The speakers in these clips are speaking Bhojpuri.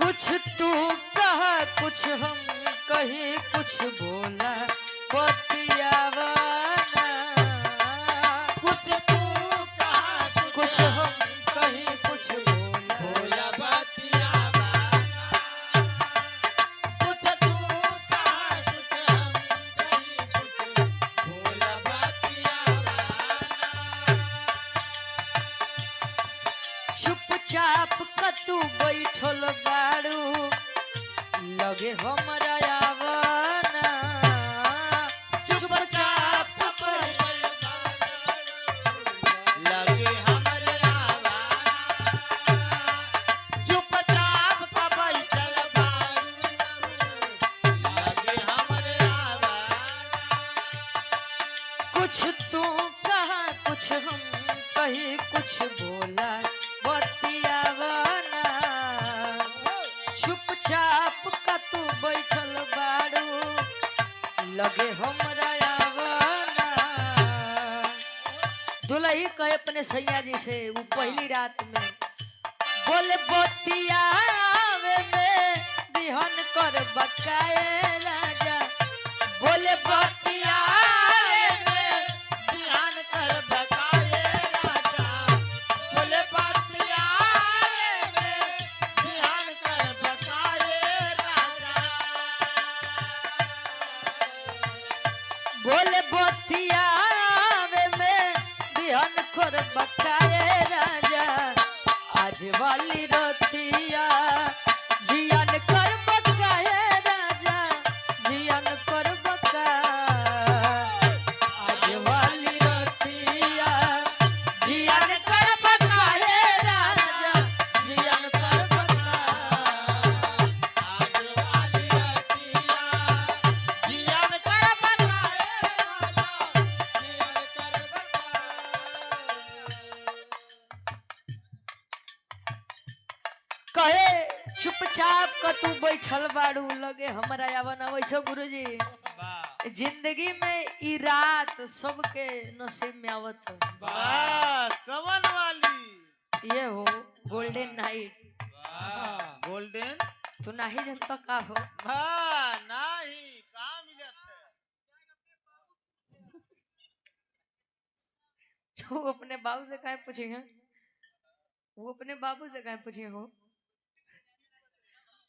कुछ तू कहा कुछ हम कहीं कुछ बोला बतियावाना कुछ तू कहा कुछ हम कहीं कुछ बोला भोला बतियावाना कुछ तू कहा कुछ हम कहीं कुछ भोला बतियावाना चुपचाप कतू बैठल बाड़ू लगे हमरा आवाना चुपचाप पर लगे हमरे आवाना चुपचाप का बैठल बारू लगे हमरे आवाना कुछ तू कहा कुछ हम कहीं कुछ बोला बतियावाना चुपचाप कतू बैठल बाड़ू लगे हमरा आवाना दुल्ही कहे अपने सैया जी से वो पहली रात में बोले बतियावे में बिहन कर बकाए राजा बोले बतियावे में ध्यान कर बकाए राजा बोले बतियावे में ध्यान कर बकाए राजा बोले बतियावे में बिहन कर बकाए राजा आज वाली रोतिया जियन कर बकाए राजा जियन कर बका आज वाली रोतिया जियन कर बकाए राजा जियन कर बका आज वाली रतिया जियन कर बकाए राजा जियन कर कहे चुपचाप क तू बैठल बाड़ू लगे हमरा आवन वैसे गुरुजी वाह जिंदगी में ई रात सबके नसीब में आवत हो वाह कवन वाली ये हो गोल्डन नाइट वाह गोल्डन तू नहीं जनता का हो वाह नहीं कहाँ मिलत है जो अपने बाबू से काहे पूछे हैं वो अपने बाबू से काहे पूछे हो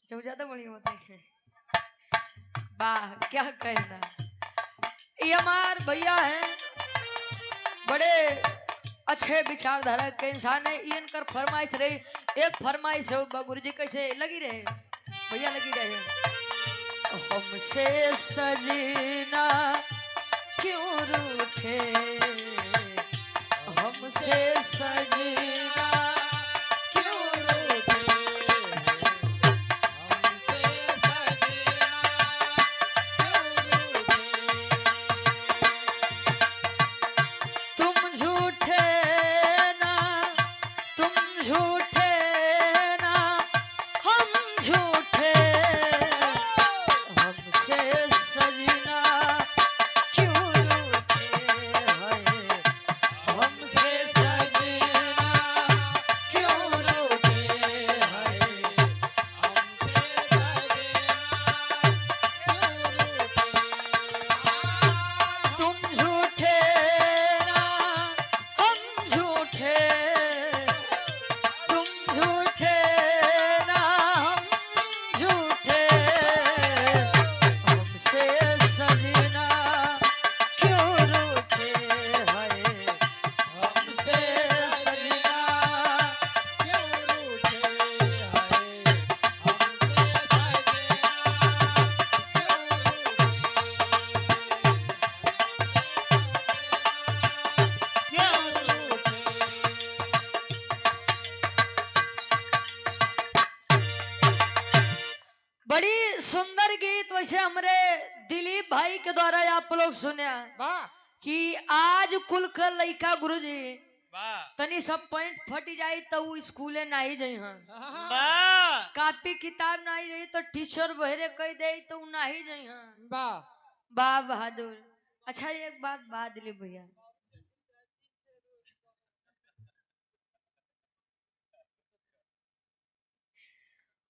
जो ज्यादा बढ़िया होते हैं वाह क्या कहना ये हमार भैया हैं बड़े अच्छे विचारधारा के इंसान है इनकर फरमाइश रही एक फरमाइश हो गुरु जी कैसे लगी रहे भैया लगी रहे हमसे सजना क्यों रूठे हमसे सजना क्यों रूठे हमसे सजना क्यों रूठे तुम झूठे ना तुम झूठे ना हम झूठे हमसे सजना क्यों रूठे हैं हमसे सजना क्यों रूठे हैं हमसे सजना क्यों रूठे तुम झूठे ना हम झूठे तुम झूठे ना हम झूठे हमसे सजना क्यों रूठे हैं हमसे सजना क्यों रूठे हैं हमसे सजना क्यों बड़ी सुंदर गीत वैसे हमरे दिलीप भाई के द्वारा आप लोग सुने वाह कि आज कुल का लइका गुरुजी वाह तनी सब पॉइंट फट जाई तो वो स्कूले नहीं जाई हां वाह कॉपी किताब नहीं जाई तो टीचर बहरे कह दे तो नहीं जाई हां वाह वाह बहादुर अच्छा एक बात दिलीप भैया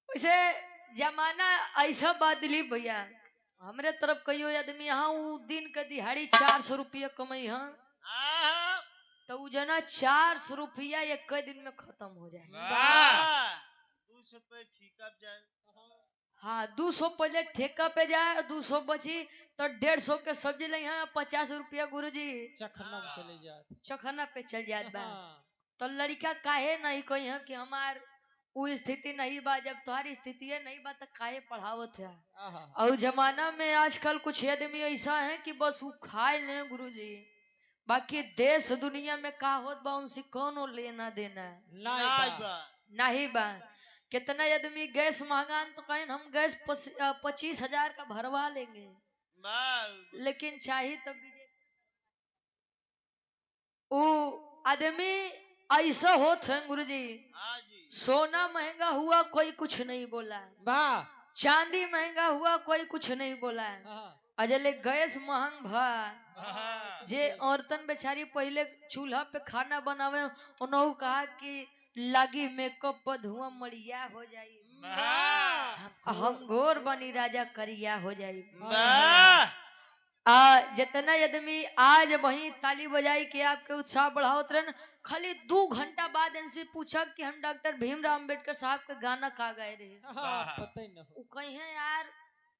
वैसे जमाना ऐसा बात दिलीप भैया, हमरे तरफ कहियो आदमी यहाँ उ दिन के दिहाड़ी 400 रुपया कमाई हाँ, आहा, तो उ जना 400 रुपया एक दिन में खत्म हो जाए। वाह, 200 पे ठीक अब जाए। हाँ 200 पहले ठेका पे जाए, 200 बची तो 150 के सब्जी ले यहाँ 50 रुपया गुरुजी चखना में चले जात। चखना पे चल जात बा। हाँ। तो लड़का काहे नहीं कोई है कि हमार वो स्थिति नहीं बा, जब तुम्हारी स्थिति है नहीं बा तो काहे पढ़ावत है। आहा। और जमाना में आजकल कुछ आदमी ऐसा है कि बस वो खाए ले गुरुजी, बाकी देश दुनिया में का होत बा उनसे कौनो लेना देना है नहीं बा। नहीं बा। कितना आदमी गैस महंगा तो कहें हम गैस 25,000 का भरवा लेंगे, वाह, लेकिन चाहिए तब वो आदमी ऐसा होत है गुरुजी। हाँ जी, सोना महंगा हुआ कोई कुछ नहीं बोला, बा। चांदी महंगा हुआ कोई कुछ नहीं बोला, हाँ। अजले गैस महंग भा। आहा, जे औरतन बेचारी पहले चूल्हा पे खाना बनावे उन्होंने कहा कि लागी मेकअप पर धुआं मरिया हो जाई, वाह, हम घोर बनी राजा करिया हो जाई। वाह, जितना आदमी आज वही ताली बजाई के आपके उत्साह बढ़ावत रहन, खाली 2 घंटा बाद इनसे पूछा कि हम डॉक्टर भीमराव अंबेडकर साहब के गाना का गाए रहे। हाँ, पता ही न हो। वो कहे यार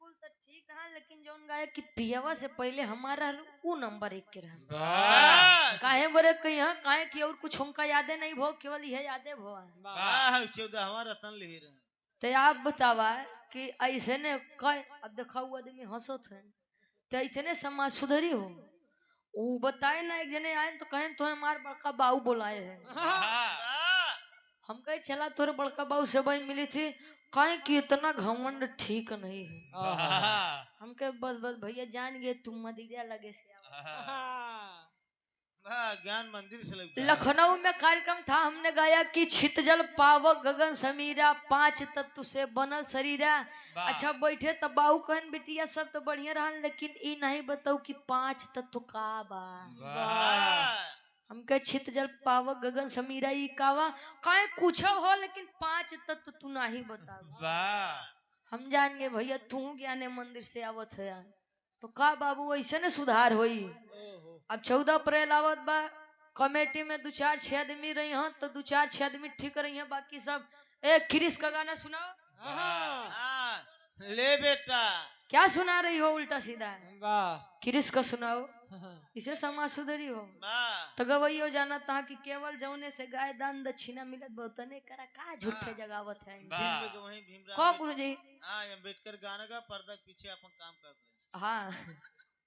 कुल तो ठीक रहा, लेकिन जौन गाय कि पियवा से पहले हमारा वो नंबर 1 के रहा। वाह, काहे बोले कहीं काहे कि और कुछ हमका यादे नहीं भो, केवल यह यादे भो। वाह, 14वां रतन ले रहे। तो आप बतावा कि ऐसे ने कह, अब देखा हुआ आदमी हंसत है तो ऐसे ने समाज सुधरी हो। वो बताए ना एक जने आए तो कहें तो हमारे बड़का बाबू बुलाए हैं, वाह, हम कहे चला तोरे बड़का बाबू से भाई मिली थी, कहे कि इतना घमंड ठीक नहीं है। आहा। हम कहे बस बस भैया जान गए तुम मदिरा लगे से आओ। आहा। वाह, ज्ञान मंदिर से लग लखनऊ में कार्यक्रम था, हमने गाया कि छितजल पावक गगन समीरा 5 तत्व से बनल शरीरा। अच्छा बैठे तब बाबू कहन बिटिया सब तो बढ़िया रहा, लेकिन ई नहीं बताऊ कि 5 तत्व का बा। वाह, हम कहे छितजल पावक गगन समीरा ई कावा काहे कुछ हो, लेकिन 5 तत्व तू नहीं बताऊ। वाह, हम जान गए भैया तू ज्ञाने मंदिर से आवत है, तो का बाबू ऐसे ने सुधार होई। ओहो। अब 14 अप्रैल आवत बा, कमेटी में 2-4-6 आदमी रही हैं तो 2-4-6 आदमी ठीक रही हैं, बाकी सब एक क्रिस का गाना सुनाओ। आहा। ले बेटा, क्या सुना रही हो उल्टा सीधा, वाह। क्रिस का सुनाओ, हाँ। इसे समाज सुधरी हो। वाह, तो गवैयो जाना था कि केवल जौने से गाय दान दक्षिणा मिलत बहुत नहीं करा, का झूठे जगावत है। भीम में वहीं भीमराव को गुरु जी हाँ, अम्बेडकर गाना का पर्दा के पीछे अपन काम कर रहे। हाँ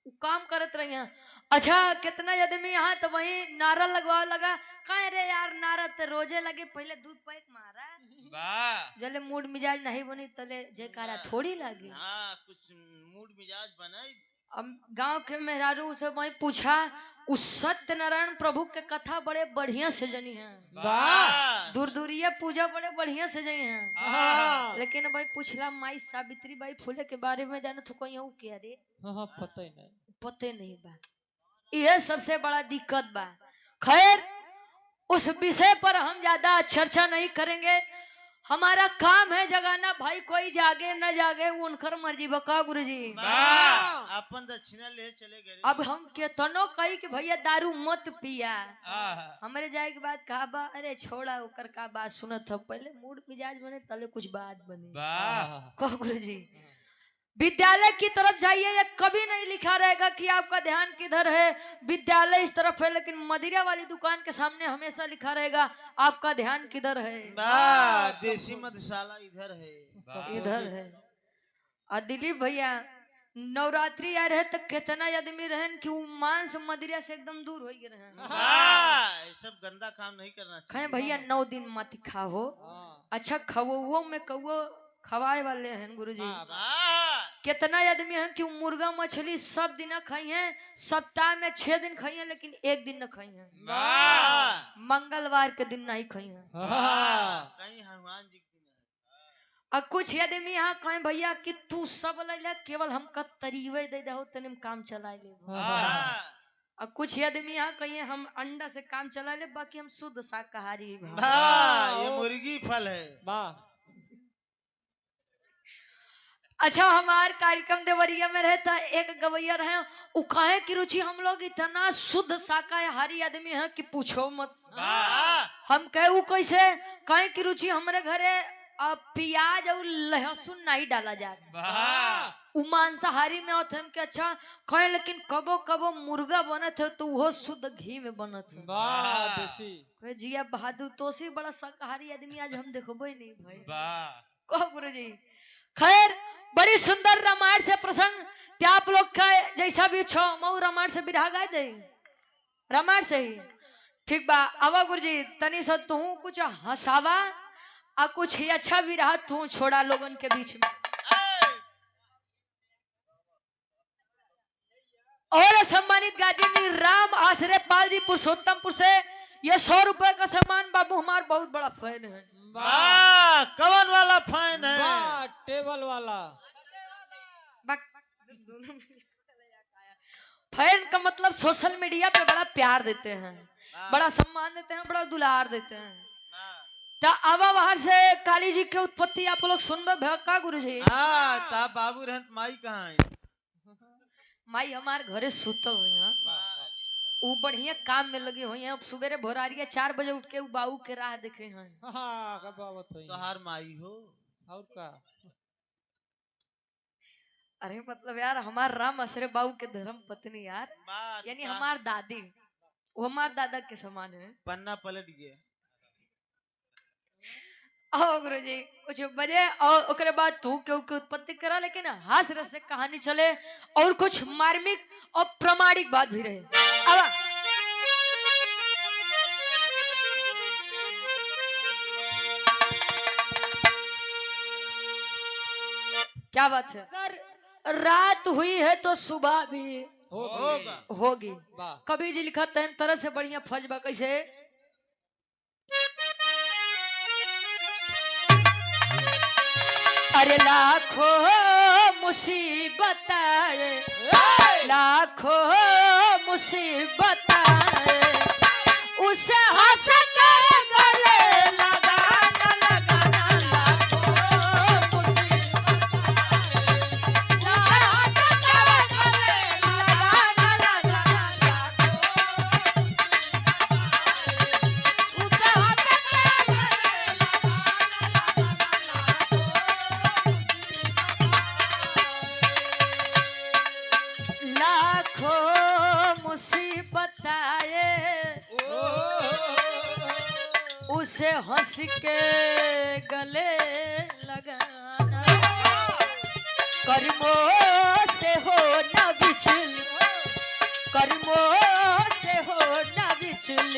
वो काम करत रही हैं। अच्छा कितना आदमी यहाँ तो वही नारा लगवा लगा, कहे रे यार नारा तो रोजे लगे, पहले दूध पैक मारा, वाह, जले मूड मिजाज नहीं बनी तले जयकारा थोड़ी लगी। हाँ, कुछ मूड मिजाज बनाई। अब गांव के मेहरारू से वही पूछा, उस सत्यनारायण प्रभु के कथा बड़े बढ़िया से जनी हैं, वाह, दूर दूरिया पूजा बड़े बढ़िया से जई हैं, आहा। लेकिन भाई पूछला माई सावित्री बाई फुले के बारे में जाने तो कोई क्या रे हाँ, पता ही नहीं। पते नहीं बा। यह सबसे बड़ा दिक्कत बा। खैर उस विषय पर हम ज्यादा चर्चा नहीं करेंगे, हमारा काम है जगाना, भाई कोई जागे न जागे वो उनकर मर्जी बका गुरुजी। वाह, अपन दक्षिणा ले चले गए। अब हम केतनो कही कि भैया दारू मत पिया, आहा, हमारे जाए के बाद कहा बा अरे छोड़ा ओकर का बात सुनत हो, पहले मूड मिजाज बने तले कुछ बात बने। वाह, कहो गुरुजी विद्यालय की तरफ जाइए, ये कभी नहीं लिखा रहेगा कि आपका ध्यान किधर है, विद्यालय इस तरफ है, लेकिन मदिरा वाली दुकान के सामने हमेशा लिखा रहेगा आपका ध्यान किधर है, वाह, देसी मधुशाला इधर है। इधर है। और दिलीप भैया नवरात्रि आ रहे तो कितना आदमी रहन कि वो मांस मदिरा से एकदम दूर हो गए रहन। वाह, ये सब गंदा काम नहीं करना कहे चाहिए। भैया 9 दिन मत खाओ। हाँ। अच्छा खवो में कौओ खवाए वाले हैं गुरुजी। वाह, कितना आदमी हैं कि मुर्गा मछली सब दिन खाई हैं, सप्ताह में 6 दिन खाई हैं, लेकिन एक दिन न खाई हैं, वाह, मंगलवार के दिन नहीं खाई हैं। हाँ। कहीं हनुमान जी की नहीं। और कुछ आदमी यहाँ कहें भैया कि तू सब ले केवल हमका तरीवे दे दो तने हम काम चला ले। वाह, और कुछ आदमी यहाँ कहिए हम अंडा से काम चला ले, बाकी हम शुद्ध शाकाहारी हैं। वाह, ये मुर्गी फल है। वाह। अच्छा हमार कार्यक्रम देवरिया में रहता एक गवैया रहे उ कहे की रुचि हम लोग इतना शुद्ध शाकाहारी आदमी हैं कि पूछो मत। हम कहे उ कैसे कहे की रुचि हमारे घरे प्याज और लहसुन नहीं डाला जाता उ मांसाहारी में होते हम के अच्छा कहे लेकिन कबो कबो मुर्गा बनत है तो वो शुद्ध घी में बनत है। वाह देसी कहे जिया बहादुर तो से बड़ा शाकाहारी आदमी आज हम देखबो ही नहीं भाई कहो गुरुजी। खैर बड़ी सुंदर रामायण से प्रसंग त्या आप लोग का जैसा भी छो मऊ रामायण से बिरहा गाय दे रामायण से ही ठीक बा। आवा गुरुजी तनी सा तू कुछ हंसावा आ कुछ ही अच्छा भी रहा तू छोड़ा लोगन के बीच में। और सम्मानित गाजी राम आश्रय पाल जी पुरुषोत्तमपुर से ये 100 रुपए का सम्मान बाबू हमार बहुत बड़ा फैन है। कवन वाला फैन है? वाह टेबल वाला फैन का मतलब सोशल मीडिया पे बड़ा प्यार देते हैं बड़ा सम्मान देते हैं बड़ा दुलार देते हैं। तो आवा बाहर से काली जी के उत्पत्ति आप लोग सुनबे का गुरु जी? ता बाबू रहत माई कहाँ है? माई हमारे घरे सुतल हुई है उ बढ़िया काम में लगी हुई है। अब सुबेरे भोरारिया 4 बजे उठ के उ बाबू के राह देखे हैं। हाँ का बात है तो हर माई हो और का अरे मतलब यार हमार राम आश्रय बाबू के धर्म पत्नी यार यानी हमार दादी वो हमार दादा के समान है। पन्ना पलट गया। आओ गुरुजी कुछ बजे और ओकरे बाद तू के उत्पत्ति करा लेकिन हास रस से कहानी चले और कुछ मार्मिक और प्रामाणिक बात भी रहे। आवा क्या बात है? अगर रात हुई है तो सुबह भी होगी। कभी जी लिखा तैन तरह से बढ़िया फजबा कैसे अरे लाखों मुसीबत लाखों मुसीबत उसे हंस के गले लगाना लगाना लाखों मुसीबत उसे हंस के गले लगाना कर्मों से हो न विचल कर्मों से हो न विचल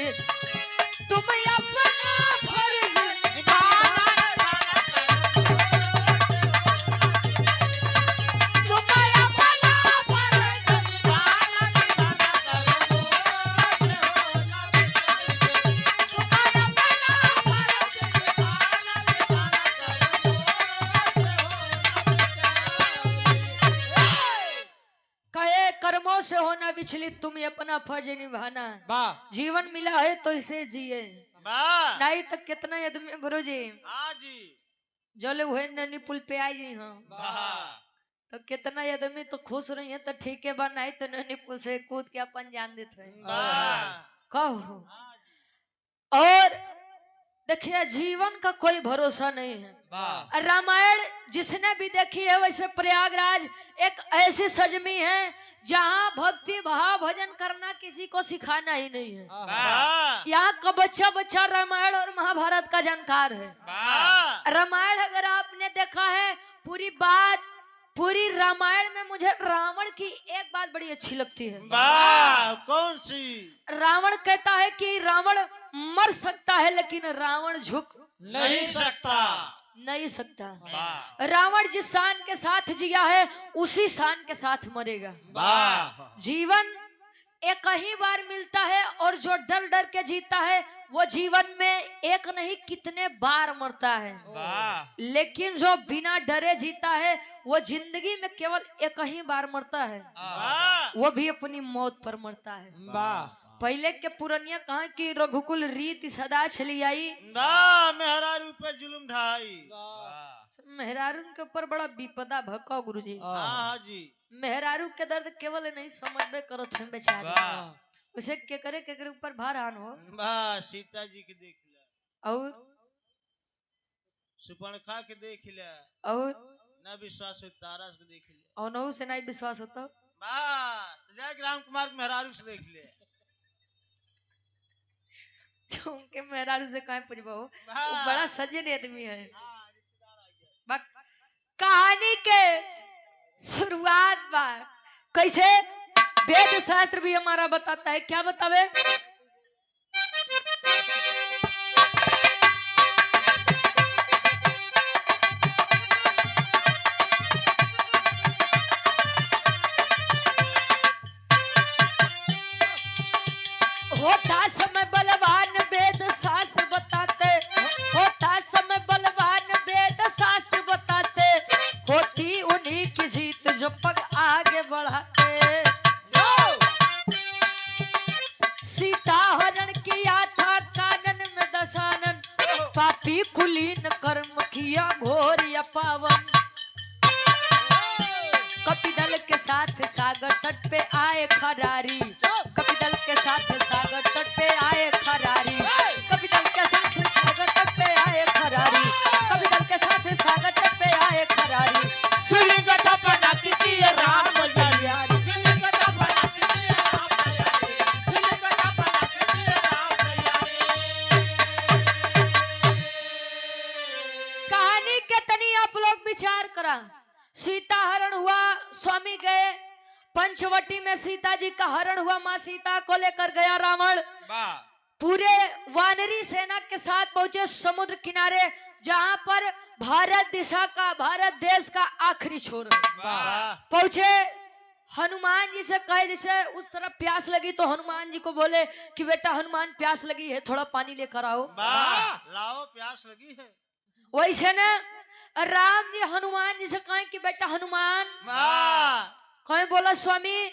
तुम अपना फर्ज निभाना से होना विचलित तुम्हें अपना फर्ज निभाना। जीवन मिला है तो इसे जिए नहीं तो कितना आदमी गुरु जी जले हुए ननी पुल पे आई जी हाँ तो कितना आदमी तो खुश रही है तो ठीक है बा नहीं तो ननी पुल से कूद के अपन जान देते कहो। और देखिए जीवन का कोई भरोसा नहीं है। रामायण जिसने भी देखी है वैसे प्रयागराज एक ऐसी सजमी है जहाँ भक्ति भाव भजन करना किसी को सिखाना ही नहीं है। यहाँ का बच्चा बच्चा रामायण और महाभारत का जानकार है। रामायण अगर आपने देखा है पूरी रामायण में मुझे रावण की एक बात बड़ी अच्छी लगती है। कौन सी? रावण कहता है कि रावण मर सकता है लेकिन रावण झुक नहीं सकता। रावण जिस शान के साथ जिया है उसी शान के साथ मरेगा। जीवन एक ही बार मिलता है और जो डर डर के जीता है वो जीवन में एक नहीं कितने बार मरता है। लेकिन जो बिना डरे जीता है वो जिंदगी में केवल एक ही बार मरता है वो भी अपनी मौत पर मरता है। पहले के पुरनिया कहा कि रघुकुल रीत सदा चली आई। वाह मेहरारू पे जुल्म ढाई। मेहरारू के ऊपर बड़ा विपदा भक्का गुरुजी। हाँ हाँ जी। मेहरारू के दर्द केवल नहीं समझबे करत हम बेचारे। उसे के करे ऊपर भार आन हो। वाह सीता जी के देख लिया और सुपर्णखा के देख लिया और न विश्वास हो तारा के देख लिया और नहु से नहीं विश्वास होता। वाह जय राम कुमार के मेहरारू से देख लिया। उनके मेहरारू से कहाँ पूछबो, वो वाह। बड़ा सज्जन आदमी है। हाँ, रिश्तेदार आ गया। बक कहानी के शुरुआत बा कैसे वेद शास्त्र भी हमारा बताता है। क्या बतावे? होता समय बलवान वेद शास्त्र बताते, होता समय बलवान वेद शास्त्र बताते, होती उन्हीं की जीत जो पग आगे बढ़ाते। सीता हरण किया था कानन में दशानन, पापी कुलीन कर्म किया घोर या पावन। कपिदल के साथ सागर तट पे आए खरारी, कपिदल के साथ सागर तट पे आए खरारी, कपिदल के साथ सागर तट पे आए खरारी, कपिदल के साथ सागर तट पे आए खरारी। सुलिंगट अपना किती राम यारी, सुलिंगट अपना किती राम यारी, सुलिंगट अपना किती राम यारी। कहानी के तनी आप लोग विचार करा। सीता हरण हुआ, स्वामी गए पंचवटी में, सीता जी का हरण हुआ, माँ सीता को लेकर गया रावण। पूरे वानरी सेना के साथ पहुंचे समुद्र किनारे, जहां पर भारत दिशा का, भारत देश का आखिरी छोर पहुंचे। हनुमान जी से कहे, जैसे उस तरफ प्यास लगी तो हनुमान जी को बोले कि बेटा हनुमान प्यास लगी है, थोड़ा पानी लेकर आओ। लाओ प्यास लगी है। वैसे न राम जी हनुमान जी से कहे कि बेटा हनुमान, कहे बोला स्वामी,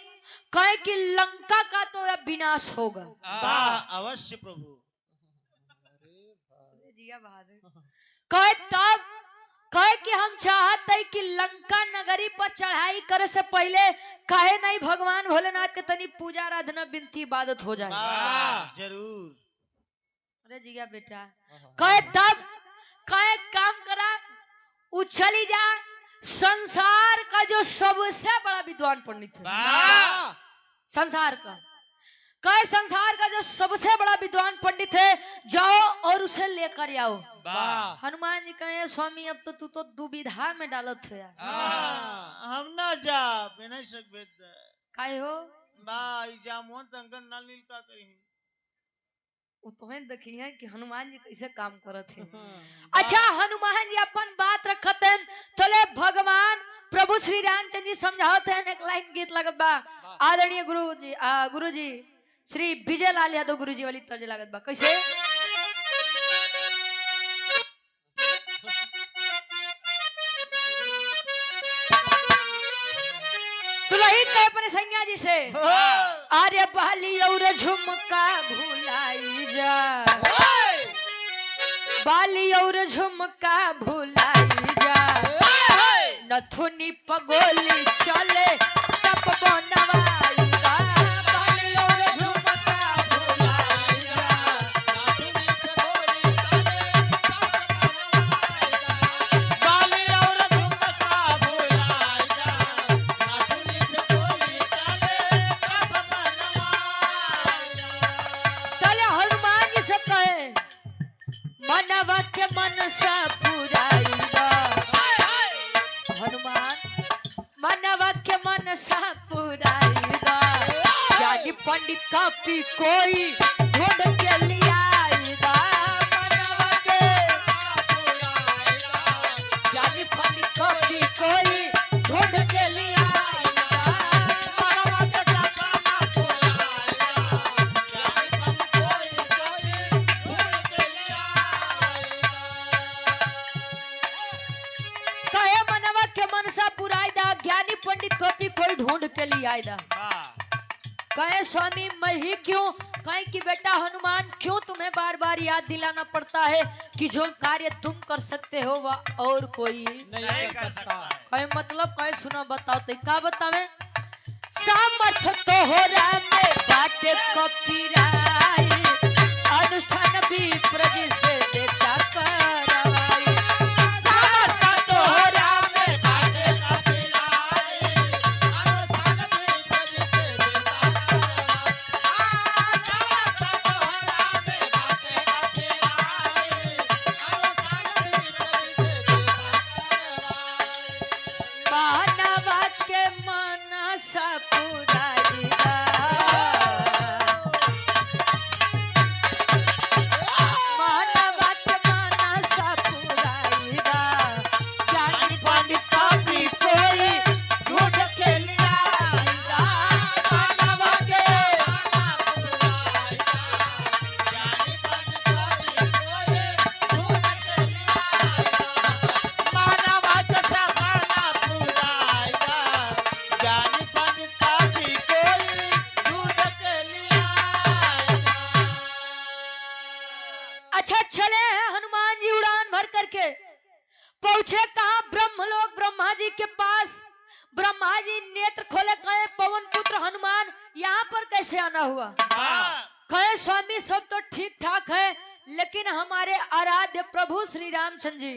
कहे कि लंका का तो अब विनाश होगा। अवश्य प्रभु। कहे तब, कहे कि हम चाहते हैं कि लंका नगरी पर चढ़ाई करे से पहले कहे नहीं भगवान भोलेनाथ के तनी पूजा आराधना विनती इबादत हो जाए। जरूर। अरे जिया बेटा, कहे तब, कहे काम करा, उछली जा, संसार का जो सबसे बड़ा विद्वान पंडित है संसार का, कहे संसार का जो सबसे बड़ा विद्वान पंडित है, जाओ और उसे लेकर आओ। हनुमान जी कहे स्वामी अब तो तू तो दुविधा में डालत है। हम ना जा बिना सकबे काहे हो? जामुन तंगन ना लील का करी। वो तुम्हें देखी है कि हनुमान जी कैसे काम करत है। अच्छा, हनुमान जी अपन बात रखत हैं, तले भगवान प्रभु श्री रामचंद्र जी समझाते हैं। एक लाइन गीत लगत बा, आदरणीय गुरु जी श्री विजय लाल यादव गुरु जी वाली तर्ज लागत बा। कैसे? तुलही कहे अपने संज्ञा जी से, आर्य बाली और झुमका भुलाई जा, बाली और झुमका भुलाई जा, नथुनी पगोली चले तप बनवाई जा, बाली और झुमका भुलाई जा, नथुनी पगोली चले बाली और झुमका भुलाई जा, नथुनी पगोली चले तप बनवाई जा। तले हनुमान जी से कहे मनवा के मनसा पुराई जा, हनुमान मनवा के मनसा पुराई जा, ज्ञानी पंडित कापी कोई ढूंढ के लिया जा, मनवा के ज्ञानी पंडित कापी कोई ढूंढ के लिया जा, मनवा के सपना कोई ढूंढ के लिया। कहे मनवा के मनसा पुराई दा, ज्ञानी पंडित कॉपी कोई ढूंढ के लिए आयदा। कहे स्वामी मैं ही क्यों कहे कि बेटा हनुमान क्यों तुम्हें बार बार याद दिलाना पड़ता है कि जो कार्य तुम कर सकते हो वह और कोई नहीं कर सकता। कहे मतलब कहे सुना बताओ तो का बतावे सामर्थ तो हो में बाटे कपिराई अनुष्ठान भी प्रजी से देता करवाई सामर्थ तो हो में बाटे कपिराई अनुष्ठान भी प्रजी से देता करवाई सामर्थ तो हो में बाटे कपिराई अनुष्ठान भी प्रजी से देता करवाई मानवा के मनसा पुराईदा मानवा के मनसा पुराईदा ज्ञानी पंडित कवि कोई ढूंढ के लाईदा मानवा के अच्छा चले हनुमान जी उड़ान भर करके पहुंचे कहा ब्रह्मलोक ब्रह्मा जी के पास। ब्रह्मा जी नेत्र खोले कहे पवन पुत्र हनुमान यहाँ पर कैसे आना हुआ। कहे स्वामी सब तो ठीक ठाक है लेकिन हमारे आराध्य प्रभु श्री रामचंद्र जी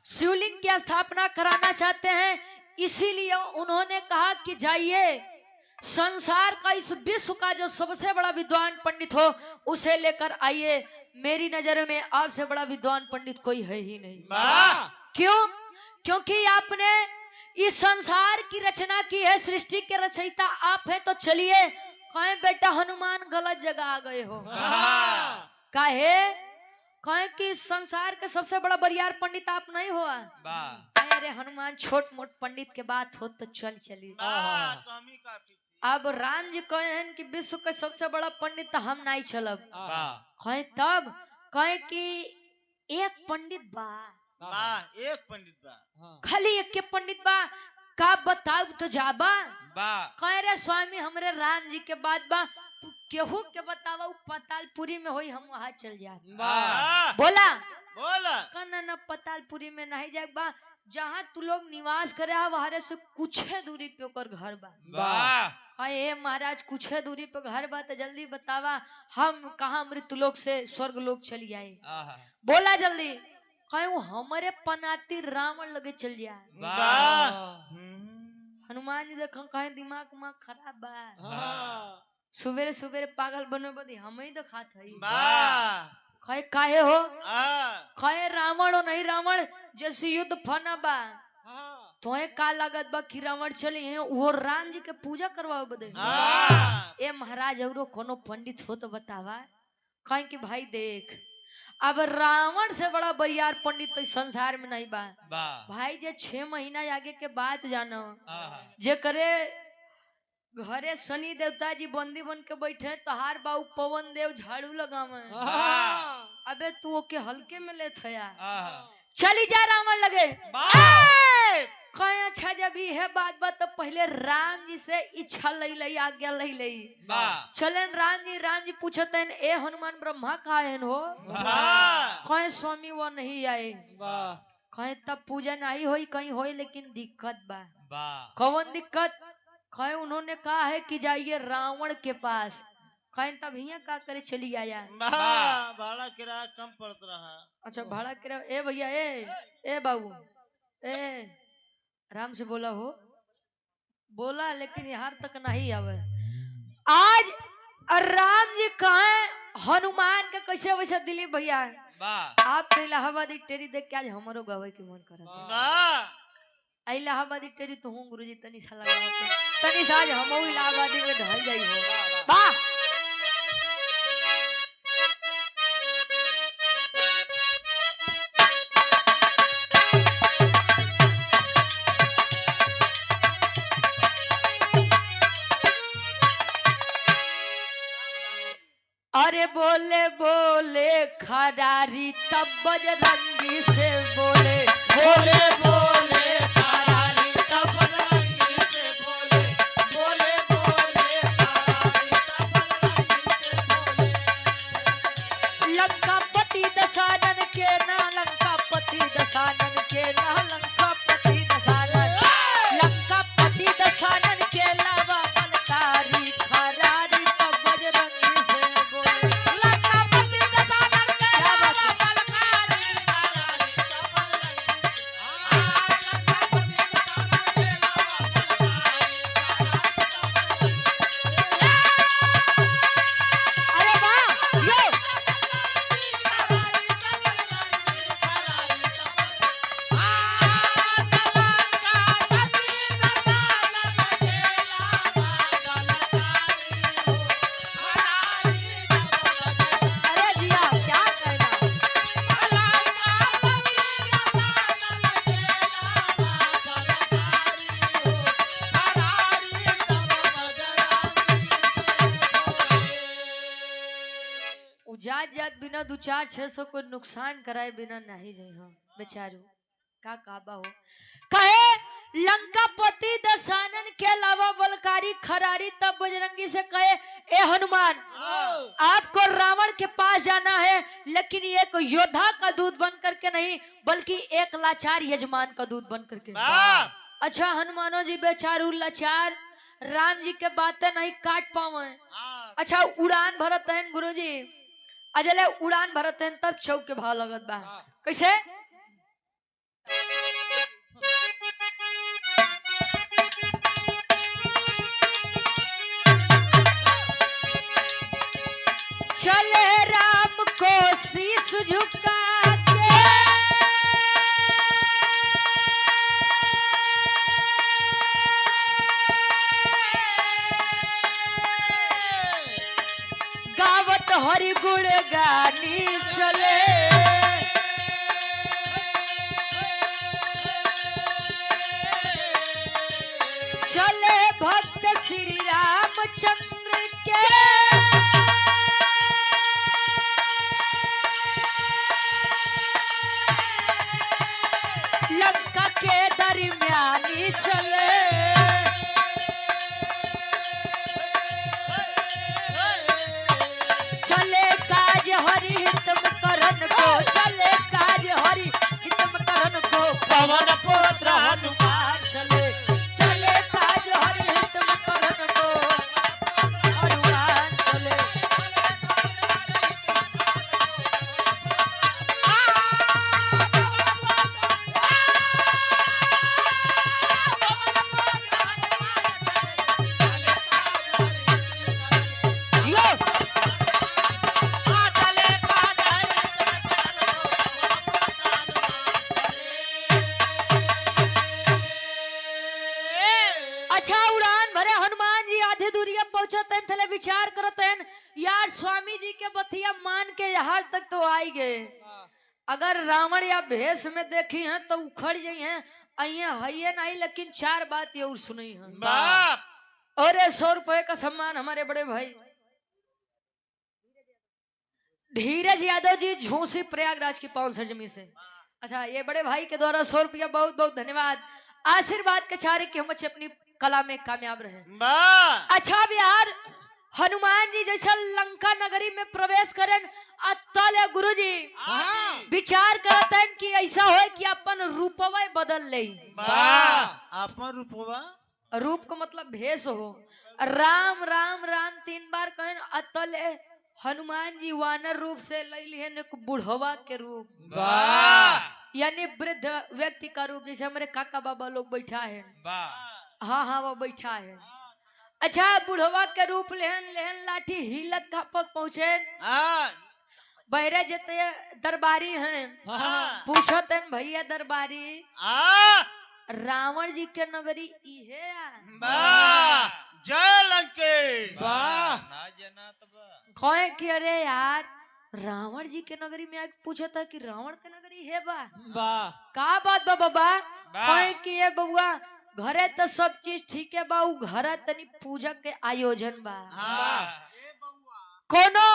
शिवलिंग की स्थापना कराना चाहते हैं, इसीलिए उन्होंने कहा कि जाइए संसार का इस विश्व का जो सबसे बड़ा विद्वान पंडित हो उसे लेकर आइए। मेरी नजर में आपसे बड़ा विद्वान पंडित कोई है ही नहीं। क्यों? क्योंकि आपने इस संसार की रचना की है, सृष्टि के रचयिता आप हैं। तो चलिए कहे बेटा हनुमान गलत जगह आ गए हो। काहे? कहे कि संसार के सबसे बड़ा बरियार पंडित आप नहीं हुआ। अरे हनुमान छोट मोट पंडित के बात हो तो चल चली। अब राम जी कहे कि विश्व के सबसे बड़ा पंडित हम नहीं चलब। कहे तब कहे कि एक पंडित बा एक पंडित बा खाली एक के पंडित बा का बताऊ तो जाबा। कहे रे स्वामी हमरे राम जी के बाद बा तू केहू के बतावा पतालपुरी में होई हम वहां चल जा। बोला कहना न पतालपुरी में नहीं जाए बा, जहाँ तू लोग निवास करे वहां से कुछ दूरी पे ओकर घर बा। ए महाराज कुछ दूरी पे घर बा तो जल्दी बतावा हम कहाँ मृत्यु लोक से स्वर्ग लोक चली जाए। बोला जल्दी। कहे वो हमारे पनाती रावण लगे चल जाए। हनुमान जी देखो कहे दिमाग उमाग खराब बा, सुबेरे सुबेरे पागल बने बदी हम ही तो खात हई। कहे काहे हो? कहे रावण हो नहीं रावण जैसे युद्ध फना बा तोहे का लागत बा कि रावण चली है वो राम जी के पूजा करवाओ बदे। ए महाराज औरो कोनो पंडित हो तो बतावा। कहे कि भाई देख अब रावण से बड़ा बरियार पंडित तो संसार में नहीं बा भाई। जे 6 महीना आगे के बात जानो जे करे घरे शनि देवता जी बंदी बन के बैठे तहार बाऊ पवन देव झाड़ू लगावे। अबे तू ओके हल्के में ले थया चली जा रावण लगे। कहे अच्छा जब ये है बात तो पहले राम जी से इच्छा लई आज्ञा लई चलन राम जी पूछते हैं ए हनुमान ब्रह्मा कहा है हो। कहे स्वामी वो नहीं आए। कहे तब पूजा नहीं होई कहीं होई लेकिन दिक्कत बा। कौन दिक्कत? कहे उन्होंने कहा है कि जाइए रावण के पास। कहे तब यहाँ का करे चली आया। भाड़ा किराया कम पड़ता रहा। अच्छा भाड़ा किराया ए भैया ए बाबू ए राम से बोला हो बोला लेकिन यहाँ तक नहीं आवे। आज राम जी कहे हनुमान के कैसे वैसे दिलीप भैया आप तो इलाहाबादी टेरी देख के आज हमारो गवे के मन कर इलाहाबादी टेरी तो हूँ गुरुजी तनी सा लगा तनी सा आज हम इलाहाबादी में ढल जाई हो। वाह अरे बोले बोले खरारी तब बजरंगी से बोले बोले बोले खरारी तब बजरंगी से बोले बोले बोले खरारी तब बजरंगी से बोले जात जात बिना 2-4-600 को नुकसान कराए बिना नहीं जाई हम बेचारू का काबा हो कहे लंकापति दशानन के अलावा बलकारी खरारी तब बजरंगी से कहे ए हनुमान आपको रावण के पास जाना है लेकिन एक योद्धा का दूध बन करके नहीं बल्कि एक लाचार यजमान का दूध बन करके। अच्छा हनुमानो जी बेचारू लाचार राम जी के बातें नहीं काट पावे। अच्छा उड़ान भरत हैं गुरु जी अजले उड़ान भरत हैं तब चौक के भाव लगत बा कैसे चले राम को शीश झुका के गावत हरि गुण गानी चले चले भक्त श्री रामचंद्र के लंका के दरमियानी चले चले काज हरि हितम करन को चले काज हरि हितम करन को पवन पुत्र हनुमान चले चले काज हरि हितम करन को हनुमान चले। अच्छा उड़ान भरे हनुमान जी आधी दूरिया पहुंचते हैं थले विचार करते हैं यार स्वामी जी के बतिया मान के यहाँ तक तो आई गए अगर रावण या भेष में देखी हैं तो उखड़ जाई हैं अइया हइये नहीं लेकिन 4 बात ये और सुनी हैं और 100 रुपए का सम्मान हमारे बड़े भाई धीरज यादव जी झूसी प्रयागराज की 500 जमी से। अच्छा ये बड़े भाई के द्वारा 100 रुपया बहुत बहुत धन्यवाद आशीर्वाद के चारे कि हम अच्छे अपनी कला में कामयाब रहे। अच्छा बिहार हनुमान जी जैसा लंका नगरी में प्रवेश करें अतल गुरु जी विचार करते हैं कि ऐसा हो कि अपन रूपवा बदल ले अपन रूपवा रूप का मतलब भेष हो राम राम राम 3 बार कहें अतल हनुमान जी वानर रूप से ले लिहन एक बुढ़वा के रूप यानी वृद्ध व्यक्ति का रूप जैसे हमारे काका बाबा लोग बैठा है हाँ हाँ वो बैठा है। अच्छा बुढ़वा के रूप लेहन लेहन लाठी हिलत खापक पहुंचे बहरे जते दरबारी हैं पूछते हैं भैया दरबारी रावण जी के नगरी इहे जय लंकेश कहे कि अरे यार रावण जी के नगरी में आके पूछा था कि रावण के नगरी है बा का बात बा बाबा कहे कि ये बउआ घरे तो सब चीज ठीक है बा घरे तनी पूजा के आयोजन बा कोनो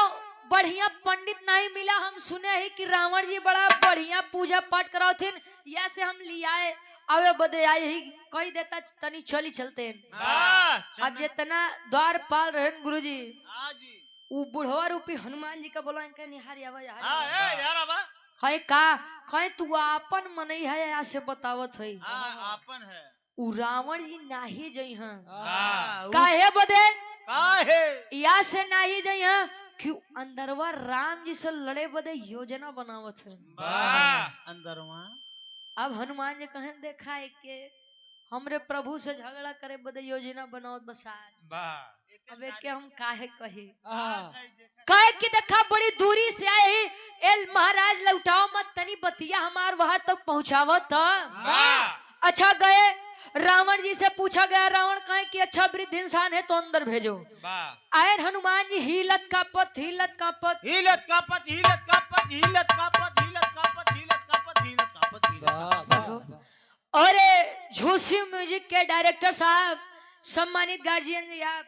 बढ़िया पंडित नहीं मिला हम सुने ही कि रावण जी बड़ा बढ़िया पूजा पाठ करावथिन या से हम लियाए आवे बदे आए ही कही देता तनी चली चलते अब जितना द्वारपाल रहन गुरुजी वो बुढ़वा रूपी हनुमान जी का बोला इनका निहार आवा यार है का कहे तू अपन मनई है या से बतावत है अपन है उ रावण जी नाही जई हां काहे बदे काहे या से नाही जई हां क्यों अंदरवा राम जी से लड़े बदे योजना बनावत है अंदरवा। अब हनुमान जी कहें देखा है कि हमरे प्रभु से झगड़ा करे बदे योजना बनावत बसार अब के हम काहे कही कहे कि देखा बड़ी दूरी से आए एल महाराज लौटाओ मत तनी बतिया हमार वहां तक पहुंचावो तो अच्छा गए रावण जी से पूछा गया रावण कहे कि अच्छा वृद्ध इंसान है तो अंदर भेजो आए हनुमान जी हिलत का पथ हिलत का पथ हिलत का पथ हिलत का पथ हिलत का पथ हिलत का पथ हिलत का पथ हिलत का पथ हिलत का और झूसी म्यूजिक के डायरेक्टर साहब सम्मानित गार्जियन जी आप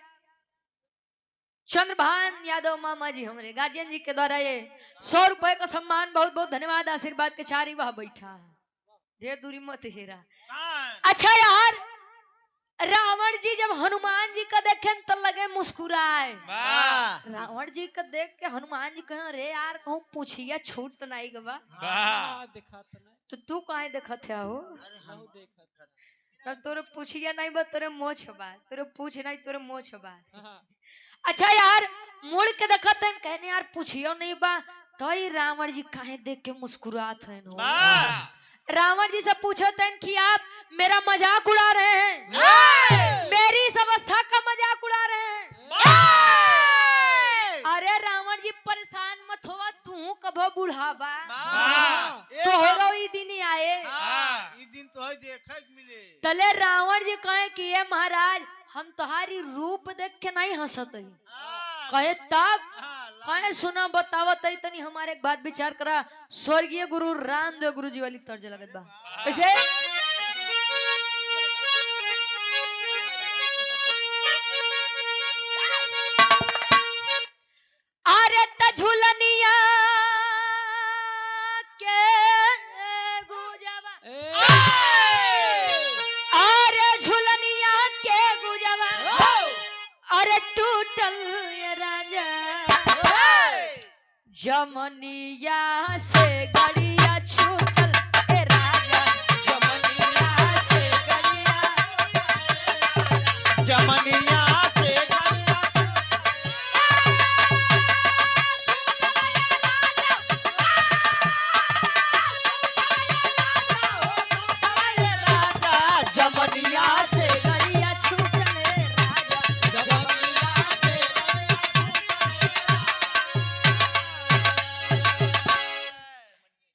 चंद्रभान यादव मामा जी हमारे गार्जियन जी के द्वारा ये 100 रुपए का सम्मान, बहुत बहुत धन्यवाद, आशीर्वाद के चारी वह बैठा है, ढेर दूरी मत हेरा। अच्छा यार, रावण जी जब हनुमान जी का देखे तो लगे मुस्कुराए। रावण जी का देख के हनुमान जी कहे अरे यार कहूँ पूछिया छूट तो नहीं गवा, दिखा तो नहीं तो तू काहे देखत है हो? हम देखा तो तोरे पूछिया नहीं बा, तोरे मोछ बा, तोरे पूछ नहीं तोरे मोछ बा। हाँ। अच्छा यार, मुड़ के देखत है कहने यार पूछियो नहीं बा, तो ही रावण जी काहे देख के मुस्कुरात हैं हो? रावण जी से पूछते हैं कि आप मेरा मजाक उड़ा रहे हैं, मेरी इस अवस्था का मजाक उड़ा रहे हैं। अरे रावण जी परेशान मत होवा, तू कभो बुढ़ावा तोहरो ई दिन आए, ई दिन तो है देखे के मिले। तले रावण जी कहे कि ये महाराज हम तुम्हारी रूप देख के नहीं हंसत है, कहे तब कहे सुना बतावत है तनी हमारे एक बात विचार करा। स्वर्गीय गुरु रामदेव गुरु जी वाली तर्ज लगत बा कैसे? अरे त झुलनिया के गुजवा, अरे झुलनिया के गुजवा, अरे टूटल ये राजा जमनिया से गड़िया छूटल ए राजा, जमनिया से गड़िया, जमनिया से जमनिया से गड़िया छूटल ए राजा, जमनिया से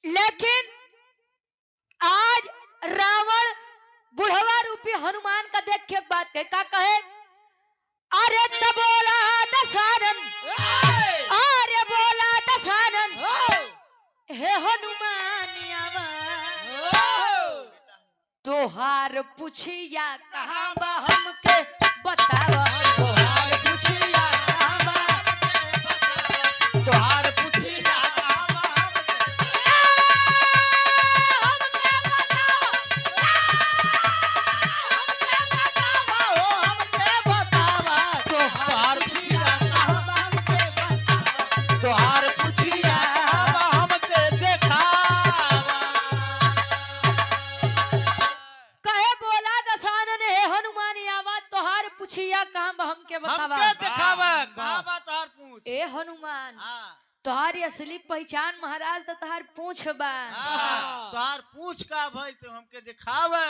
लेकिन आज रावण बुढ़वा रूपी हनुमान का देख के बात कहे का कहे? अरे त बोला दशरथ, अरे बोला दशरथ हे हनुमान आवा, तोहार पुछिया कहाँ बा हमके बतावा, तोहार पुछिया कहाँ बा, तोहार पुछिया तोहार पुछिया तोहार पुछिया हमके देखावा। कहे बोला दशरथ हे हनुमान आवा, तोहार पुछिया कहाँ बा हमके बतावा। हमके देखावा कहाँ बा तोहार पूछ। ए हनुमान, हाँ तोहारी असली पहचान महाराज तो तोहार पूछ बा। तोहार पूछ का भाई तो हमके दिखावे।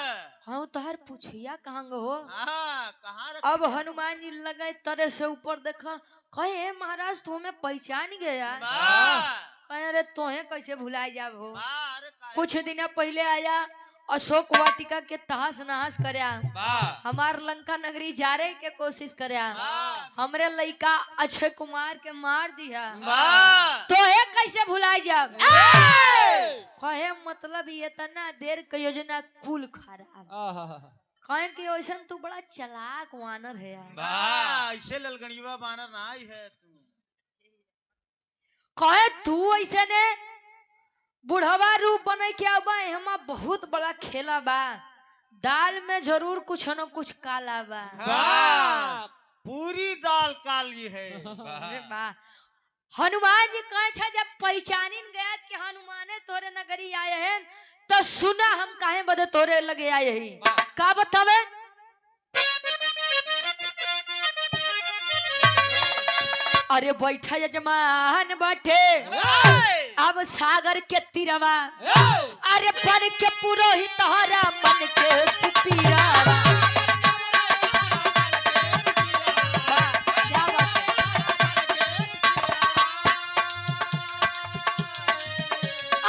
हाँ तोहार पूछिया कहाँ गो हो? कहाँ अब हनुमान जी लगे तरह से ऊपर देखा, कहे महाराज तू हमें पहचान गया? कहे अरे तोहे कैसे भुला जाब हो? कुछ दिन पहले आया अशोक वाटिका के तहस नहस करया, हमार लंका नगरी जारे के कोशिश करया, हमरे लइका अक्षय कुमार के मार दिया, तोहे कैसे भुला जाब? कहे मतलब ये तना देर के योजना कुल खराब, कहे कि वैसे तू बड़ा चालाक वानर है यार, ऐसे ललगड़िया बानर ना आई है तू। कहे तू ऐसे ने बुढ़वा रूप बने क्या बा, हमा बहुत बड़ा खेला बा, दाल में जरूर कुछ न कुछ काला बा। पूरी दाल काली है। अरे बा हनुमान जी कहे छा जब पहचानिन गया कि हनुमाने तोरे नगरी आए हैं, तो सुना हम काहे बदे तोरे लगे आए ही, का बतावे? अरे बैठा यजमान बाटे अब सागर के तीरवा, अरे बन के पुरोहित तोहरा मन के पीरावा।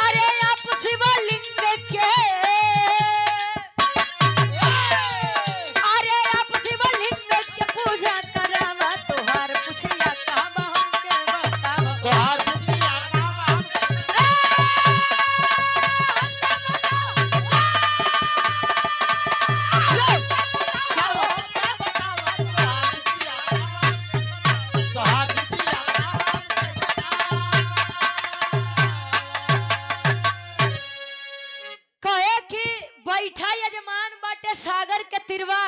अरे आप शिवलिंग के, अरे आप शिवलिंग के पूजा करावा, तोहार पुछिया कहाँ बा हमके बतावा, तोहार लो के तिरवा,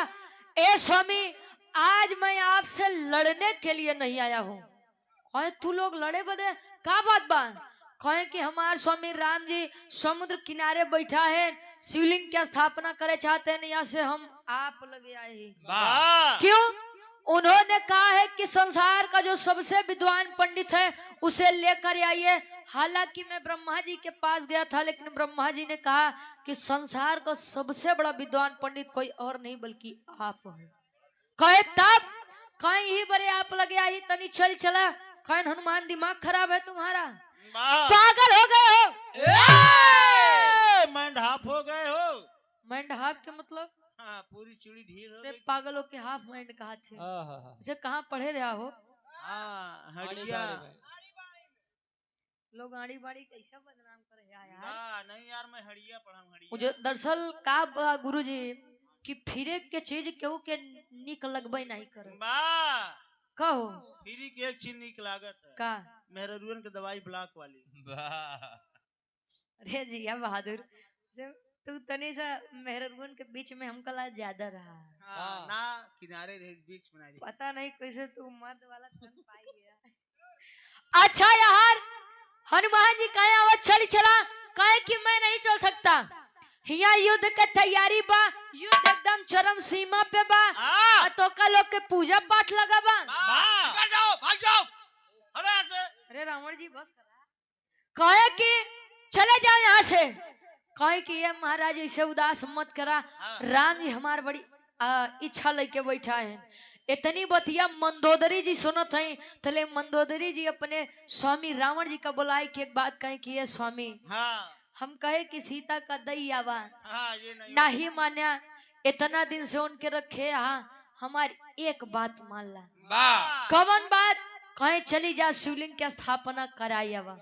ए स्वामी आज मैं आपसे लड़ने के लिए नहीं आया हूँ। कहे तू लोग लड़े बदे का बात बा? कहे कि हमारे स्वामी राम जी समुद्र किनारे बैठा है, शिवलिंग की स्थापना करे चाहते हैं, यहाँ से हम आप लगे आए हैं। वाह क्यों? उन्होंने कहा है कि संसार का जो सबसे विद्वान पंडित है उसे लेकर आइए। हालांकि मैं ब्रह्मा जी के पास गया था, लेकिन ब्रह्मा जी ने कहा कि संसार का सबसे बड़ा विद्वान पंडित कोई और नहीं बल्कि आप हैं। कहे तब कहीं ही बड़े आप लगे आई, तनी चल चला। कहे हनुमान दिमाग खराब है तुम्हारा, वाह पागल हो गए हो। मंडहाप हो गए हो। माइंड हाफ के मतलब? हाँ पूरी चूड़ी ढील हो अरे गई। पागलों के हाफ माइंड कहा थे। उसे कहाँ पढ़े रहा हो? हाँ हड़िया लोग आड़ी बाड़ी कैसा बदनाम कर रहे हैं यार। वाह नहीं यार मैं हड़िया पढ़ा हूँ हड़िया। मुझे दरअसल का गुरु जी कि फिरे के चीज केहू के निक लगबे नहीं करे। वाह कहो फ्री की एक चीज निक लागत है, का? मेहरुअन की दवाई ब्लॉक वाली। अरे जिया बहादुर से तू तनी सा मेहरगुन के बीच में हमका ला ज्यादा रहा। हाँ, ना किनारे रहे बीच में ना। पता नहीं कैसे तू मर्द वाला तन पाई गया। अच्छा यार हनुमान जी कहे आवाज चल चला। कहे कि मैं नहीं चल सकता, यहाँ युद्ध के तैयारी बा, युद्ध एकदम चरम सीमा पे बा। तो का लोग के पूजा पाठ लगा बा। निकल जाओ भाग जाओ अरे रावण जी बस करा। कहे कि चले जाओ यहाँ से। कहे कि ये महाराज इसे उदास मत करा, राम जी हमार बड़ी इच्छा लेके बैठा है। इतनी बतिया मंदोदरी जी सुनत है, तले मंदोदरी जी अपने स्वामी रावण जी का बुलाए कि एक बात कहे कि ये स्वामी हम कहे कि सीता का दई आवा नहीं मान्या, इतना दिन से उनके रखे हमारी एक बात मान ला। कौन बात? कहे चली जा शिवलिंग की स्थापना कराई आवा।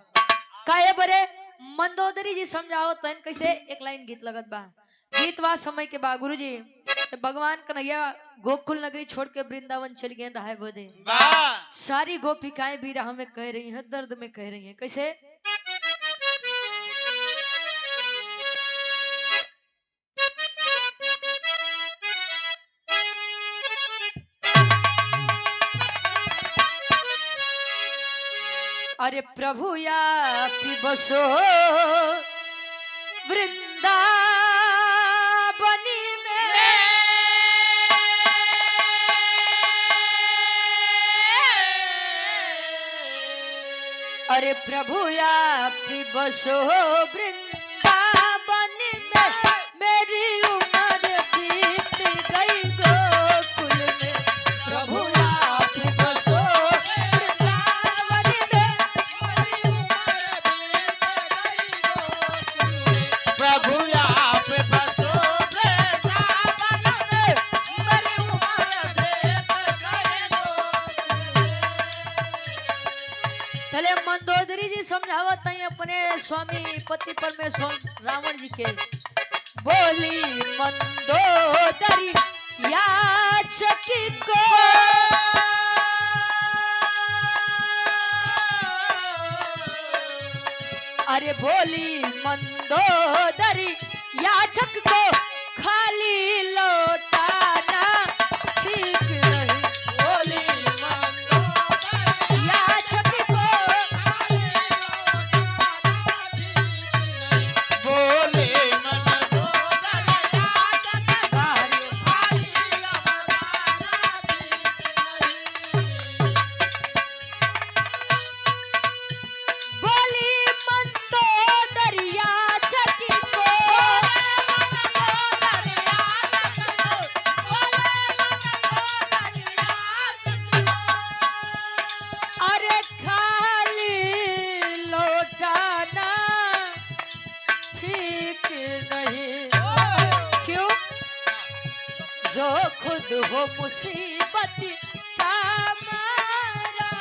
कहे बरे मंदोदरी जी समझाओ तन कैसे। एक लाइन गीत लगत बा। गीत बा समय के बा गुरु जी भगवान कन्हैया गोकुल नगरी छोड़ के वृंदावन चल गए रहे बदे। सारी गोपिकाएं भी राह में कह रही हैं, दर्द में कह रही हैं। कैसे? अरे प्रभु या बसो वृंदावनी में, अरे प्रभु या बसो वृंदावनी में, मेरी उम्र बीत गई गोकुल में। प्रभु मंदोदरी जी समझावत है अपने स्वामी पति परमेश्वर रावण जी के। बोली मंदोदरी याचक को, अरे बोली मंदोदरी याचक को खाली लौटाना ठीक नहीं। बोली हो मुसीबत का मारा,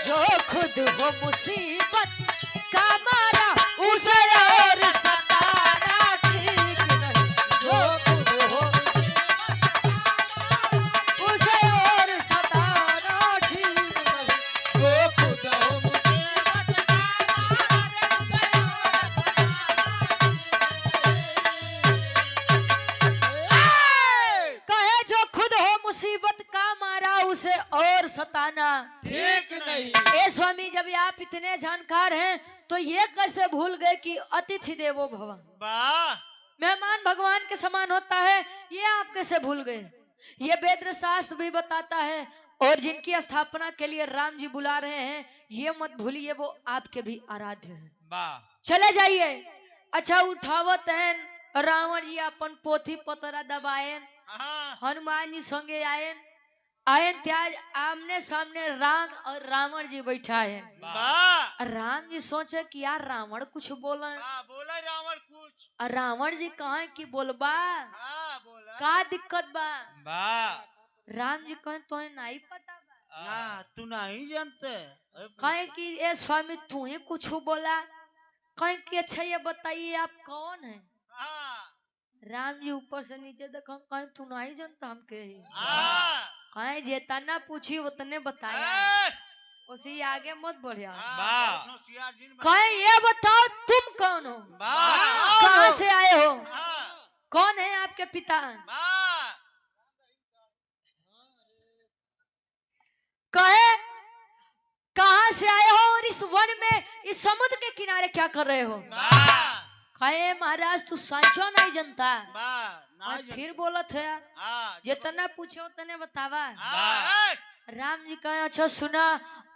जो खुद हो मुसीबत का मारा उसे और सताना ठीक नहीं। जो खुद हो उसे और सताना ठीक नहीं। जो खुद हो सताना। ठीक नहीं। ए स्वामी, जब आप इतने जानकार हैं तो ये कैसे भूल गए कि अतिथि देवो भव, वाह मेहमान भगवान के समान होता है, ये आप कैसे भूल गए? ये वेद शास्त्र भी बताता है। और जिनकी स्थापना के लिए राम जी बुला रहे हैं, ये मत भूलिए वो आपके भी आराध्य हैं। वाह चले जाइए। अच्छा, उठावत हैं रावण जी अपन पोथी पतरा दबाएन, हाँ हनुमान जी संगे आयन त्याज आमने सामने राम और रावण जी बैठा है। वाह राम जी सोचे कि यार रावण कुछ बोला, वाह बोला रावण कुछ। और रावण जी कहे कि बोलबा हाँ बोला का दिक्कत बा? वाह राम जी कहे तो नहीं पता बा। ना तू नहीं जानते। कहे कि ए स्वामी तू ही कुछ बोला। कहे कि अच्छा ये बताइए आप कौन है? हाँ राम जी ऊपर से नीचे देखो, कहे तू नहीं जानता हमके ही। हाँ कहे जितना पूछी उतने बताया, ए, उसी आगे मत बढ़िया। वाह होशियार जिन कहे ये बताओ तुम कौन हो, वाह कहाँ से आए हो, हाँ कौन है आपके पिता? वाह कहे कहाँ से आए हो और इस वन में इस समुद्र के किनारे क्या कर रहे हो? वाह कहे महाराज तू सचो नहीं जानता। वाह और ना फिर बोलत है हाँ जितना पूछे उतने बतावा। वाह राम जी कहे अच्छा सुना,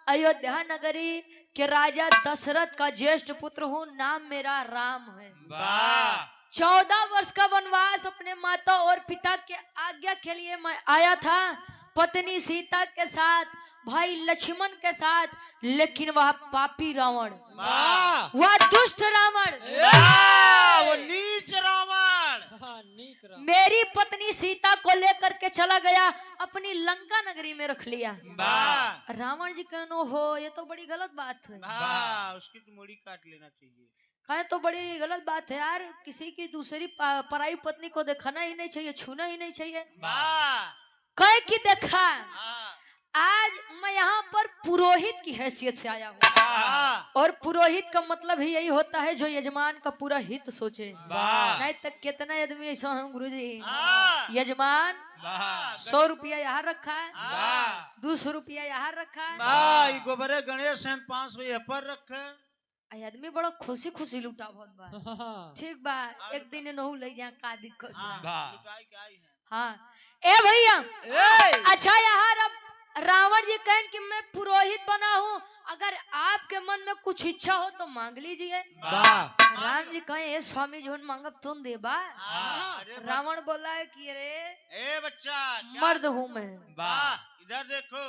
अयोध्या नगरी के राजा दशरथ का ज्येष्ठ पुत्र हूँ, नाम मेरा राम है। वाह 14 वर्ष का वनवास अपने माता और पिता के आज्ञा के लिए मैं आया था, पत्नी सीता के साथ, भाई लक्ष्मण के साथ, लेकिन वह पापी रावण, वाह वह दुष्ट रावण वो नीच रावण हाँ, नीक रहा। मेरी पत्नी सीता को लेकर के चला गया, अपनी लंका नगरी में रख लिया। वाह रावण जी कहनो हो ये तो बड़ी गलत बात है। वाह उसकी तो मुड़ी काट लेना चाहिए। कहे तो बड़ी गलत बात है यार, किसी की दूसरी पराई पत्नी को दिखाना ही नहीं चाहिए, छूना ही नहीं चाहिए। वाह कहे कि देखा हाँ आज मैं यहाँ पर पुरोहित की हैसियत से आया हूँ, वाह और पुरोहित का मतलब ही यही होता है जो यजमान का पूरा हित सोचे। वाह नहीं तो कितना आदमी ऐसा है गुरुजी, हाँ यजमान वाह 100 रुपया यहाँ रखा है, वाह 200 रुपया यहाँ रखा है। वाह ये गोबरे गणेश हैं 500 ये पर रखे। आ आदमी बड़ा खुशी खुशी लुटा बहुत बा। हाँ, ठीक बा, एक दिन नहु ले जा का दिक्कत बा। हाँ लुटाई के आई हैं। हाँ ए भैया, ए अच्छा यार अब रावण जी कहें कि मैं पुरोहित बना हूँ, अगर आपके मन में कुछ इच्छा हो तो मांग लीजिए। वाह राम जी कहें ए स्वामी जो मांगब तुम देबा। हाँ, अरे रावण बोला है कि अरे ए बच्चा क्या- मर्द हूँ मैं, वाह इधर देखो।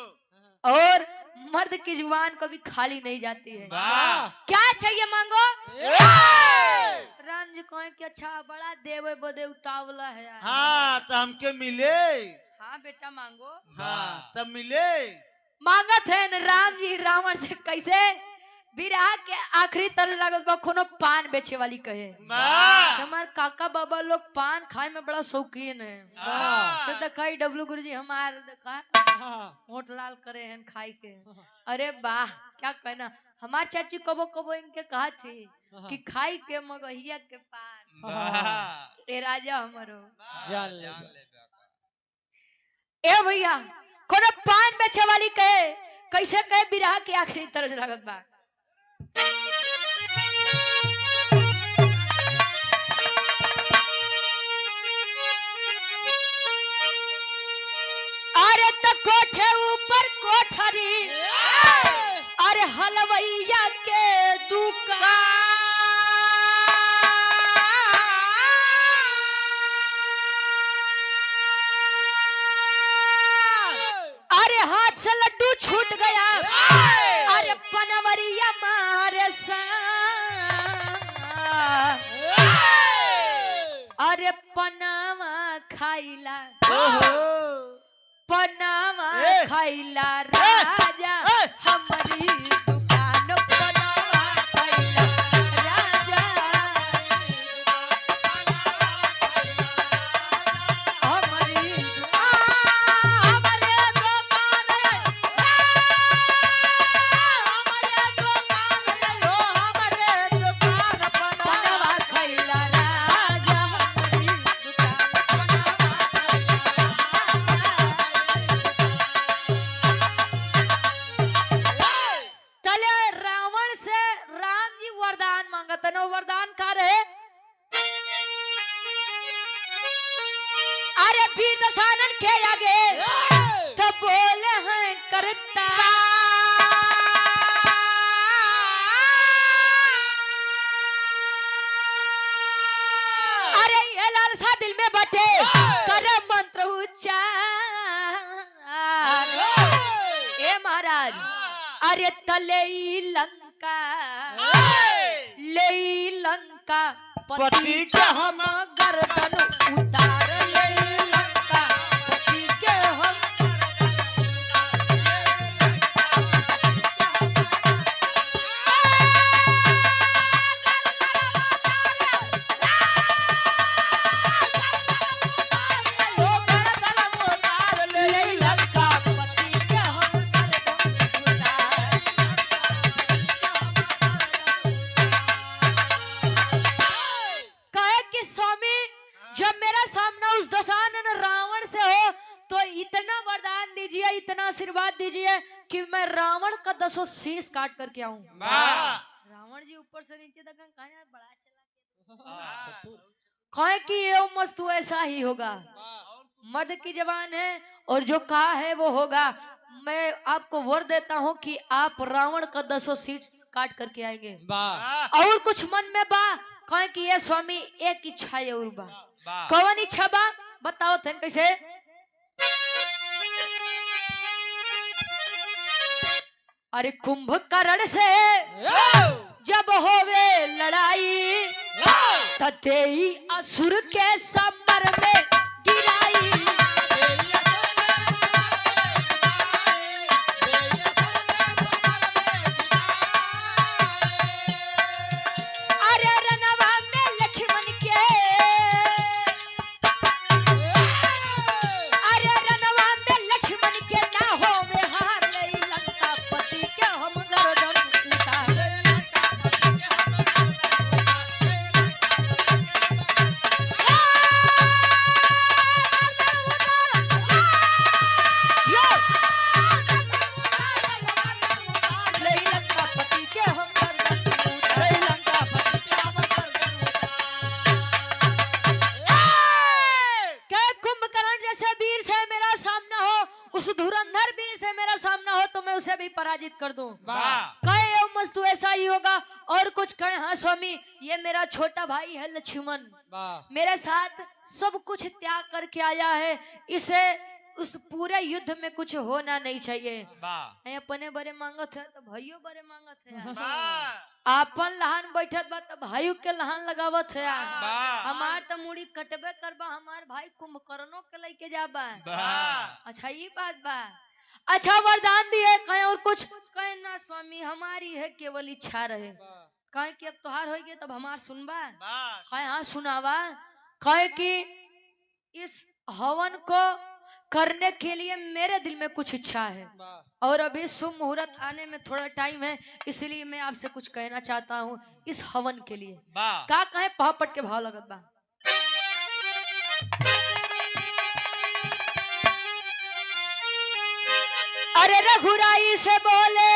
और मर्द की जुबान कभी खाली नहीं जाती है। वाह क्या चाहिए मांगो। ए! राम जी कहें कि अच्छा बड़ा देवे बदे उतावला है यार। हाँ तो हमके मिले। हाँ बेटा मांगो। हाँ तब मिले। मांगत है न राम जी रावण से कैसे, बिरहा के आखिरी तरह लागत बा कोनो पान बेचे वाली कहे। वाह हमार काका बाबा लोग पान खाए में बड़ा शौकीन है। वाह। तो दिखाई डब्लू गुरुजी हमार देखा हाँ, होठ लाल करे हैं खाई के। अरे वाह क्या कहना, हमार चाची कबो कबो इनके कहा थी कि खाई के मगहिया के पान वाह ए राजा हमारो। जान ले। ए भैया कोनो पान बेचे वाली कहे कैसे कहे, बिरहा के आखिरी तरह से लागत बा। अरे तो कोठे ऊपर कोठरी, अरे हलवैया के दुकान, अरे हाथ से लड्डू छूट गया, अरे पनवरिया मारे सा, अरे पनामा खाइला, पनामा खाइला राजा हमारी दुकान, पनामा खाइला राजा हमारी पनामा खाइला राजा हमारी दुकान, वो वरदान का रहे। अरे वीर दशानन के आगे तो बोले हैं करता। अरे ये लालसा दिल में बटे करे मंत्र उच्चार। ए महाराज अरे तले लंका ले लंका पति के हम गर्दन उतार। ले लंका पति के हम ले लंका पति के हम गर्दन उतार। कहे कि स्वामी जब मेरा सामना उस दशानन रावण से हो तो इतना वरदान दीजिए, इतना आशीर्वाद दीजिए कि मैं रावण का 10 शीश काट करके आऊं। रावण जी ऊपर से नीचे तक कहा यार बड़ा चला कहे कि ये मस्त ऐसा ही होगा। मर्द की जबान है और जो कहा है वो होगा। मैं आपको वर देता हूँ कि आप रावण का 10 शीश काट करके आएंगे। और कुछ मन में बा कहे कि ये स्वामी एक इच्छा है और बा। कौन इच्छा बा बताओ थे कैसे। अरे कुंभकर्ण से जब होवे लड़ाई तते ही असुर के समर में गिराई। अरे रनवा में लक्ष्मण के अरे रनवा में लक्ष्मण के ना होवे हार। ले लंका पति के हम गर्दन उतार। ले लंका पति के हम गर्दन उतार। क्या कुंभकर्ण जैसे वीर से मेरा सामना हो, उस धुरंधर वीर से मेरा सामना हो तो मैं उसे भी पराजित कर दूं। कहे यो मस्तु ऐसा ही होगा। और कुछ कहे हाँ स्वामी ये मेरा छोटा भाई है लक्ष्मण मेरे साथ सब कुछ त्याग करके आया है। इसे उस पूरे युद्ध में कुछ होना नहीं चाहिए। अपने बड़े मांगत है तो भाइयों बड़े मांगत है। आपन लहान बैठत बा तो भाइयों के लहान लगावत है। हमार तो मुड़ी कटबे करबा हमार भाई कुंभकर्णों के लेके जाबा। अच्छा ये बात बा। अच्छा वरदान दिए कहे और कुछ कहे ना स्वामी हमारी है केवल इच्छा रहे। कहे कि अब तोहार होगी तब हमार सुनबा। कहे हाँ सुनावा। कहे कि इस हवन को करने के लिए मेरे दिल में कुछ इच्छा है और अभी शुभ मुहूर्त आने में थोड़ा टाइम है, इसलिए मैं आपसे कुछ कहना चाहता हूँ इस हवन के लिए। का कहे पहापट के भाव लगत बा। अरे रघुराई से बोले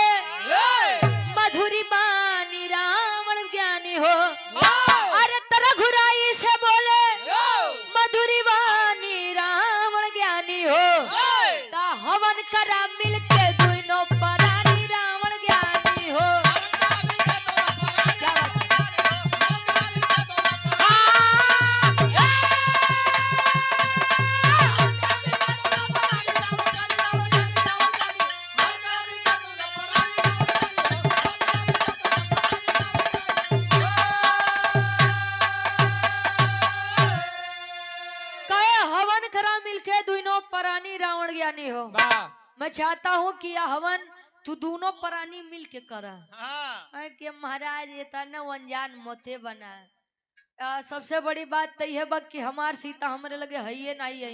मधुरी बानी रावण ज्ञानी हो। अरे रघुराई से बोले मधुरी बानी रावण ज्ञानी हो। ता हवन करा मिलके दोनों परानी रावण ज्ञानी हो। परानी रावण ज्ञानी हो। मैं चाहता हूँ कि यह हवन तू दोनों प्राणी मिल के करा। कि महाराज ये तना अनजान मोते बना। सबसे बड़ी बात तो यह बा कि हमार सीता हमरे लगे है नहीं है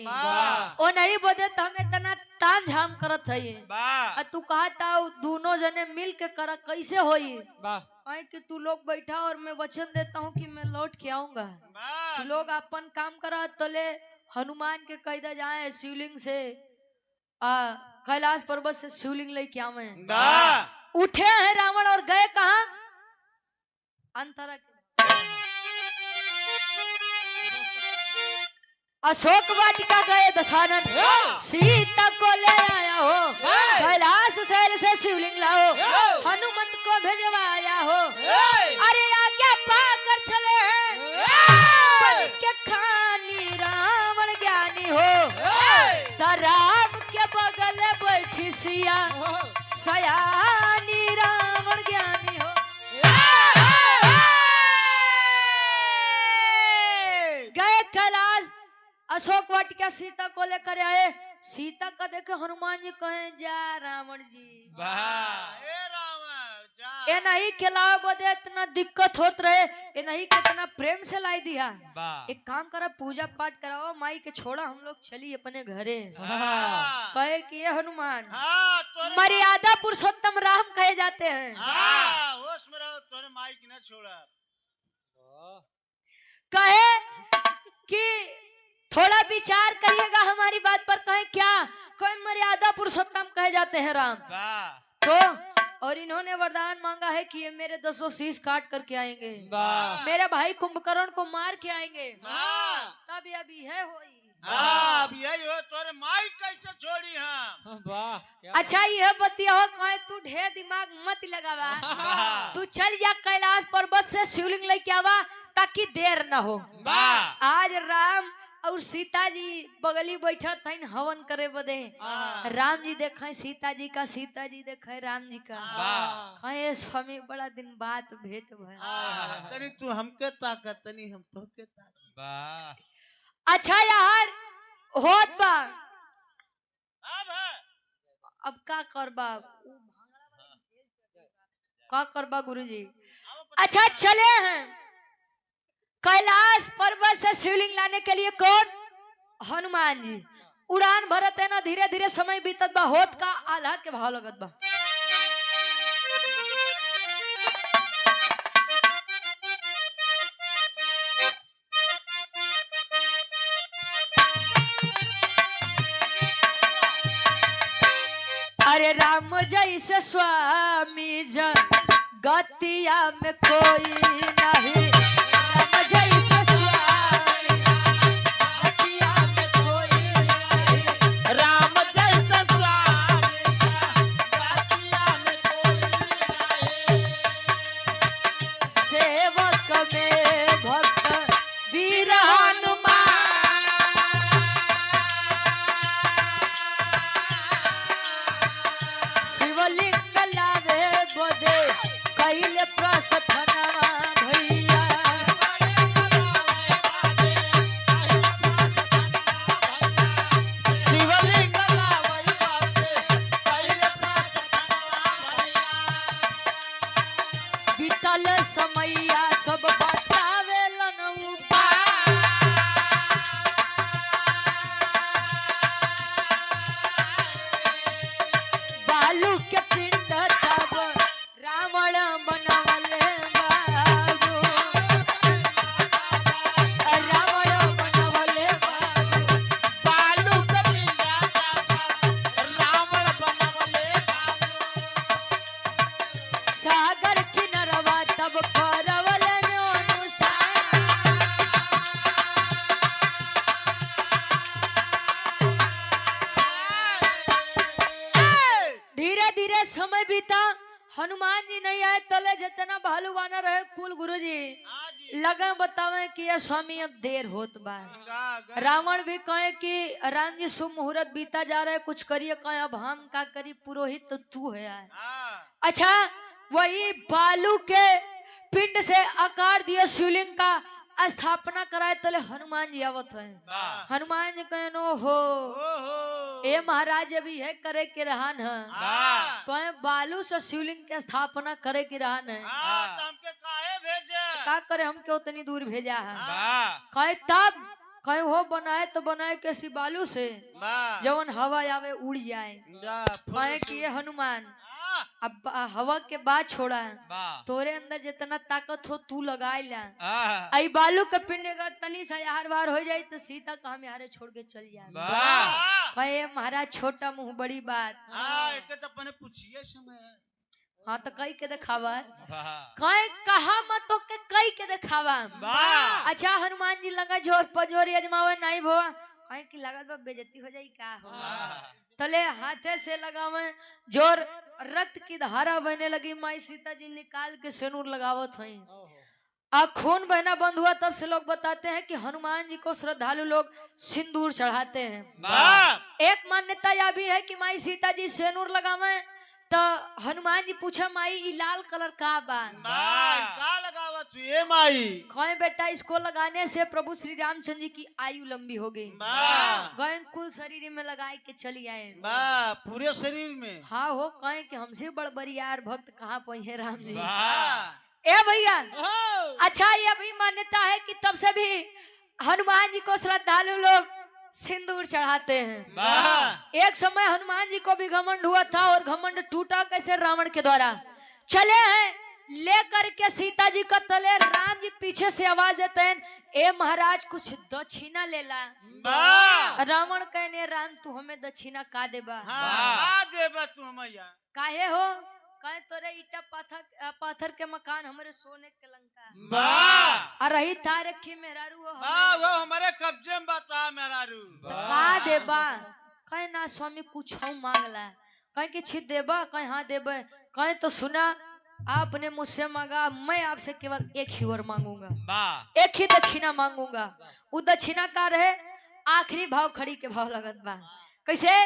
ओ नहीं बदे तो हमें तना ताम झाम करत है। तू कहता दोनों जने मिल के करा कैसे होई। कि तू लोग बैठा और मैं वचन देता हूँ कि मैं लौट के आऊंगा। तू लोग अपन काम करा तले हनुमान के कैदा जाए शिवलिंग से कैलाश पर्वत से शिवलिंग लेके आवे। उठे हैं रावण और गए कहा अंतरा अशोक वाटिका गए दशानन, सीता को ले आया हो, कैलाश शैल से शिवलिंग लाओ, हनुमंत को भेजवाया हो। अरे आज्ञा पाकर चले हैं बन के खानी रावण ज्ञानी हो, तो राम के बगल बैठी सिया सयानी रावण ज्ञानी हो। गए कैलाश, अशोक वाटिका सीता को लेकर आए। सीता का देखे हनुमान जी कहे जा रावण जी ए रावण जा। ये नहीं खिलाओ बदे इतना दिक्कत होत रहे, ये नहीं कितना प्रेम से लाई दिया। एक काम करो, पूजा पाठ कराओ माई के, छोड़ा हम लोग चली अपने घरे। कहे कि ये हनुमान मर्यादा पुरुषोत्तम राम कहे जाते हैं। होश में रहो, तोरे माई की न छोड़ा। कहे कि थोड़ा विचार करिएगा हमारी बात पर। कहे क्या? कोई मर्यादा पुरुषोत्तम कहे जाते हैं राम। तो और इन्होंने वरदान मांगा है कि ये मेरे 10 शीश काट करके आएंगे, मेरे भाई कुंभकर्ण को मार के आएंगे, तब अभी है होई। अब यही हो, तोरे माई कैसे छोड़ी हम। वाह अच्छा ये बतिया हो, कहे तू ढेर दिमाग मत लगावा, तू चल जा कैलाश पर्वत से शिवलिंग लेके आवा ताकि देर न हो। आज राम और सीता जी बगली बैठा था हवन करे बदे। राम जी देखे सीता जी का, सीता जी देखे राम जी का। कहे स्वामी बड़ा दिन बाद भेंट भइल। तनी तू हमके ताकत, तनी हम तोके ताकत। अच्छा यार होत बा, अब का करबा, का करबा गुरुजी। अच्छा चले हैं कैलाश पर्वत से शिवलिंग लाने के लिए। कौन? हनुमान जी। उड़ान भरत है ना, धीरे धीरे समय बीतत बा। होत का आल्हा के भाव लगत बा। अरे राम जैसे स्वामी गतिया में कोई नहीं, राम जैसे स्वामी गतिया में कोई नहीं, राम जैसा स्वामी गतिया में कोई नहीं। सेवक में भक्त वीर हनुमान, शिवलिंग लावे बोदे कैले प्रस्थनवा भैया। शिवलिंग लावई बाते कैले प्रार्थना भैया। बीतल समैया सब बतावेलन उपाय। बालू के पिंड तब रावण बनवले बाबू, रावण बनवले बाबू। बालू के पिंडा रावण बनवले बाबू। सागर किनरवा तब करवलन अनुष्ठान। धीरे धीरे समय बीता, हनुमान जी नहीं आए। तले जितना भालू वानर रहे कुल गुरुजी हाँ जी। लगा बतावे कि ये स्वामी अब देर होत बा। रावण भी कहे कि राम जी शुभ मुहूर्त बीता जा रहा है, कुछ करिए। कहे अब हम का करी, पुरोहित तो तू है यार। अच्छा वही बालू के पिंड से आकार दिए शिवलिंग का स्थापना कराए। तले हनुमान जी आवत है। हनुमान जी कहे नो हो ए महाराज अभी है करे के रहन है, तो बालू से शिवलिंग के स्थापना करे की रहन है। हमके काहे भेजे? का करे हमके उतनी दूर भेजा है। कहे तब कहे हो बनाए तो बनाए कैसी बालू से जवन हवा आवे उड़ जाए। कहे कि ये हनुमान अब हवा के बाद छोड़ा है, तोरे अंदर जितना ताकत हो तू लगाए ला। आई बालू के पिंड अगर तनी सा यार बार हो जाए तो सीता का हम यारे छोड़ के चल जाए। भाई महाराज छोटा मुंह बड़ी बात। एक तो अपने पूछिए समय हाँ तो कई के दिखावा वाह कई कहा मत तो के कई के दिखावा वाह अच्छा हनुमान जी लगा जोर पजोर अजमावे नहीं भोवा कहीं की लागत बा बेइज्जती हो जाई का हो तले हाथे से लगावे जोर रक्त की धारा बहने लगी माई सीता जी निकाल के सिंदूर लगावत हई खून बहना बंद हुआ तब से लोग बताते हैं कि हनुमान जी को श्रद्धालु लोग सिंदूर चढ़ाते हैं वाह एक मान्यता यह भी है कि माई सीता जी सिंदूर लगावे तो हनुमान जी पूछा माई ई लाल कलर का बा का लगावत तू ए माई कहे बेटा इसको लगाने से प्रभु श्री रामचंद्र जी की आयु लंबी हो गई वाह गए कुल शरीर में लगाए के चली आए वाह पूरे शरीर में हाँ हो कहे कि हमसे बड़बड़ियार भक्त कहाँ पहुंचे राम जी वाह ए भैया अच्छा ये भी मान्यता है कि तब से भी हनुमान जी को श्रद्धालु लोग सिंदूर चढ़ाते हैं वाह एक समय हनुमान जी को भी घमंड हुआ था और घमंड टूटा कैसे रावण के द्वारा चले हैं लेकर के सीता जी को तले राम जी पीछे से आवाज देते हैं ए महाराज कुछ दक्षिणा ले ला वाह रावण कहने राम तू हमें दक्षिणा का देबा हां देबा तू मैया काहे हो कहे तोरे ईटा पाथर के मकान हमारे सोने के लंका वाह और रही था रखी मेहरारू वाह वो हमारे कब्जे में बता मेहरारू का देबा कहे ना स्वामी कुछ मांगला कहे कि छी देबा कहे हाँ देबे कहे तो सुना आपने मुझसे मांगा मैं आपसे केवल एक ही वर मांगूंगा वाह एक ही दक्षिणा मांगूंगा वो दक्षिणा का रहे आखिरी भाव खड़ी के भाव लगत बा कैसे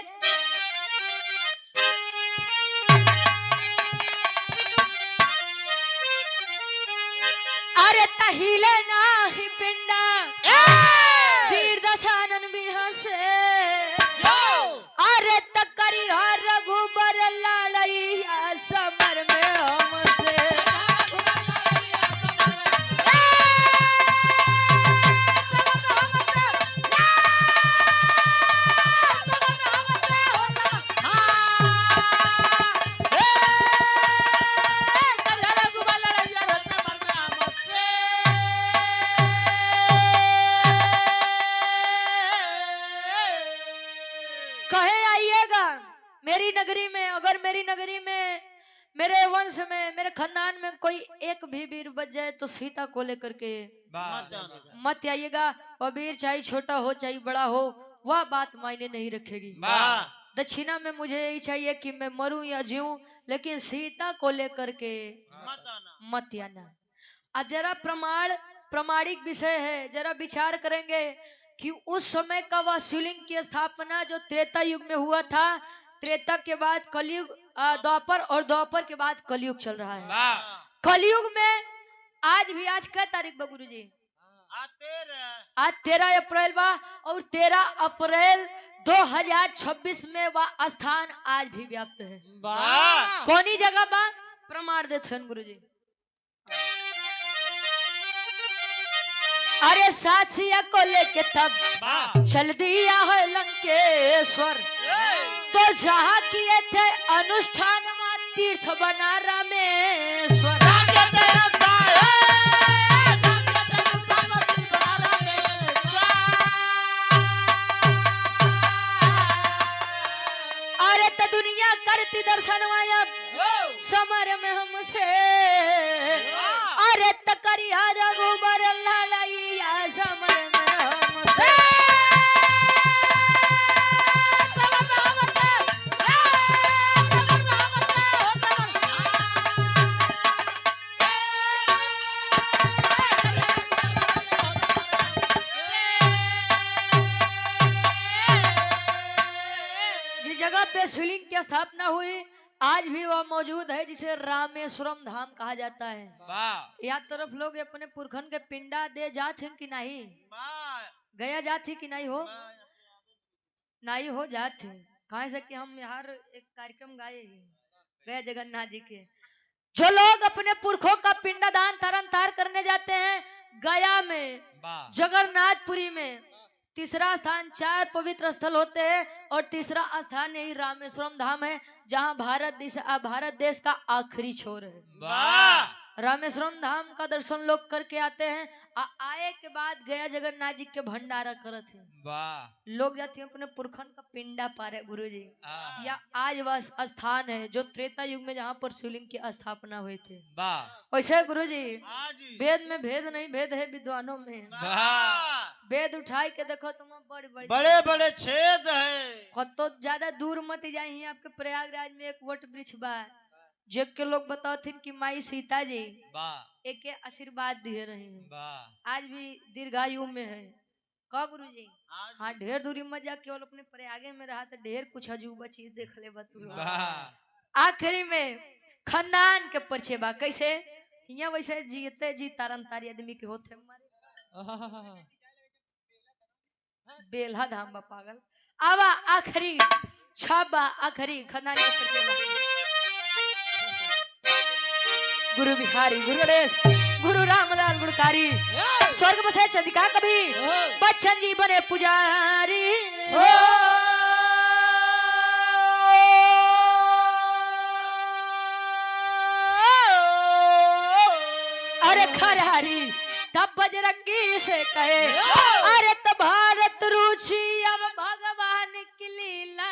अरे तहिले नाही पिंडा वीर दशानन बिहसे अरे तकरी रघुबर लड़ैया समर में हमसे कहे आइएगा मेरी नगरी में अगर मेरी नगरी में मेरे वंश में मेरे खानदान में कोई एक भी वीर बच जाए तो सीता को लेकर के मत आइएगा वह वीर चाहे छोटा हो चाहे बड़ा हो वह बात मायने नहीं रखेगी दक्षिणा में मुझे यही चाहिए कि मैं मरूं या जीऊं लेकिन सीता को लेकर के मत आना अब जरा प्रमाणिक विषय है जरा विचार करेंगे कि उस समय का वह शिवलिंग की स्थापना जो त्रेता युग में हुआ था त्रेता के बाद कलयुग द्वापर और द्वापर के बाद कलयुग चल रहा है कलयुग में आज भी आज क्या तारीख बा गुरुजी आज 13 अप्रैल बा और 13 अप्रैल 2026 में वह स्थान आज भी व्याप्त है कौनी जगह बा प्रमाण देते हैं गुरुजी अरे साथिया को लेके तब चल दिया है लंकेश्वर तो जहाँ किए थे अनुष्ठान तीर्थ बना रामेश्वर अरे तो दुनिया करती दर्शन माया समर में हमसे अरे तकरिया रघुबर लड़ैया समर में हमसे जिस जगह पे शिवलिंग की स्थापना हुई आज भी वह मौजूद है जिसे रामेश्वरम धाम कहा जाता है यहाँ तरफ लोग अपने पुरखन के पिंडा दे जाते हैं कि नहीं गया जाती कि नहीं हो नहीं हो जाते कहा से कि हम यहाँ एक कार्यक्रम गाए गया जगन्नाथ जी के जो लोग अपने पुरखों का पिंडदान तरन तार करने जाते हैं गया में जगन्नाथपुरी में तीसरा स्थान 4 पवित्र स्थल होते हैं और तीसरा स्थान यही रामेश्वरम धाम है जहां भारत देश का आखिरी छोर है रामेश्वरम धाम का दर्शन लोग करके आते हैं। आए के बाद गया जगन्नाथ जी के भंडारा करते हैं। वाह लोग जाते हैं अपने पुरखन का पिंडा पारे गुरु जी। हाँ। या आज वह स्थान है जो त्रेता युग में जहाँ पर शिवलिंग की स्थापना हुई थी। वाह वैसे गुरु जी हाँ जी वेद में भेद नहीं, भेद है विद्वानों में। वाह वेद उठाई के देखो तुम बड़े बड़े बड़े बड़े छेद है। तो ज्यादा दूर मत जाइए। आपके प्रयागराज में एक वट वृक्ष बा जग के लोग बताते कि माई सीता जी वाह एक के आशीर्वाद दिए रहे हैं। वाह आज भी दीर्घायु में है। का गुरु जी हाँ जी। हाँ ढेर दूरी मत जा, केवल अपने प्रयागे में रहा तो ढेर कुछ अजूबा चीज देख ले बतू। वाह आखिरी में खानदान के परिचय बा कैसे यहाँ वैसे जीते जी तारन तारी आदमी के होते हमारे बेल्हा धाम बा पागल। आवा आखिरी छाबा आखिरी खानदान के परिचय बा। गुरु बिहारी गुरु गणेश गुरु रामलाल गुणकारी स्वर्ग बसे चंदिका कभी बच्चन जी बने पुजारी। अरे खरारी तब बजरंगी से कहे अरे तब भारत रुचि अब भगवान की लीला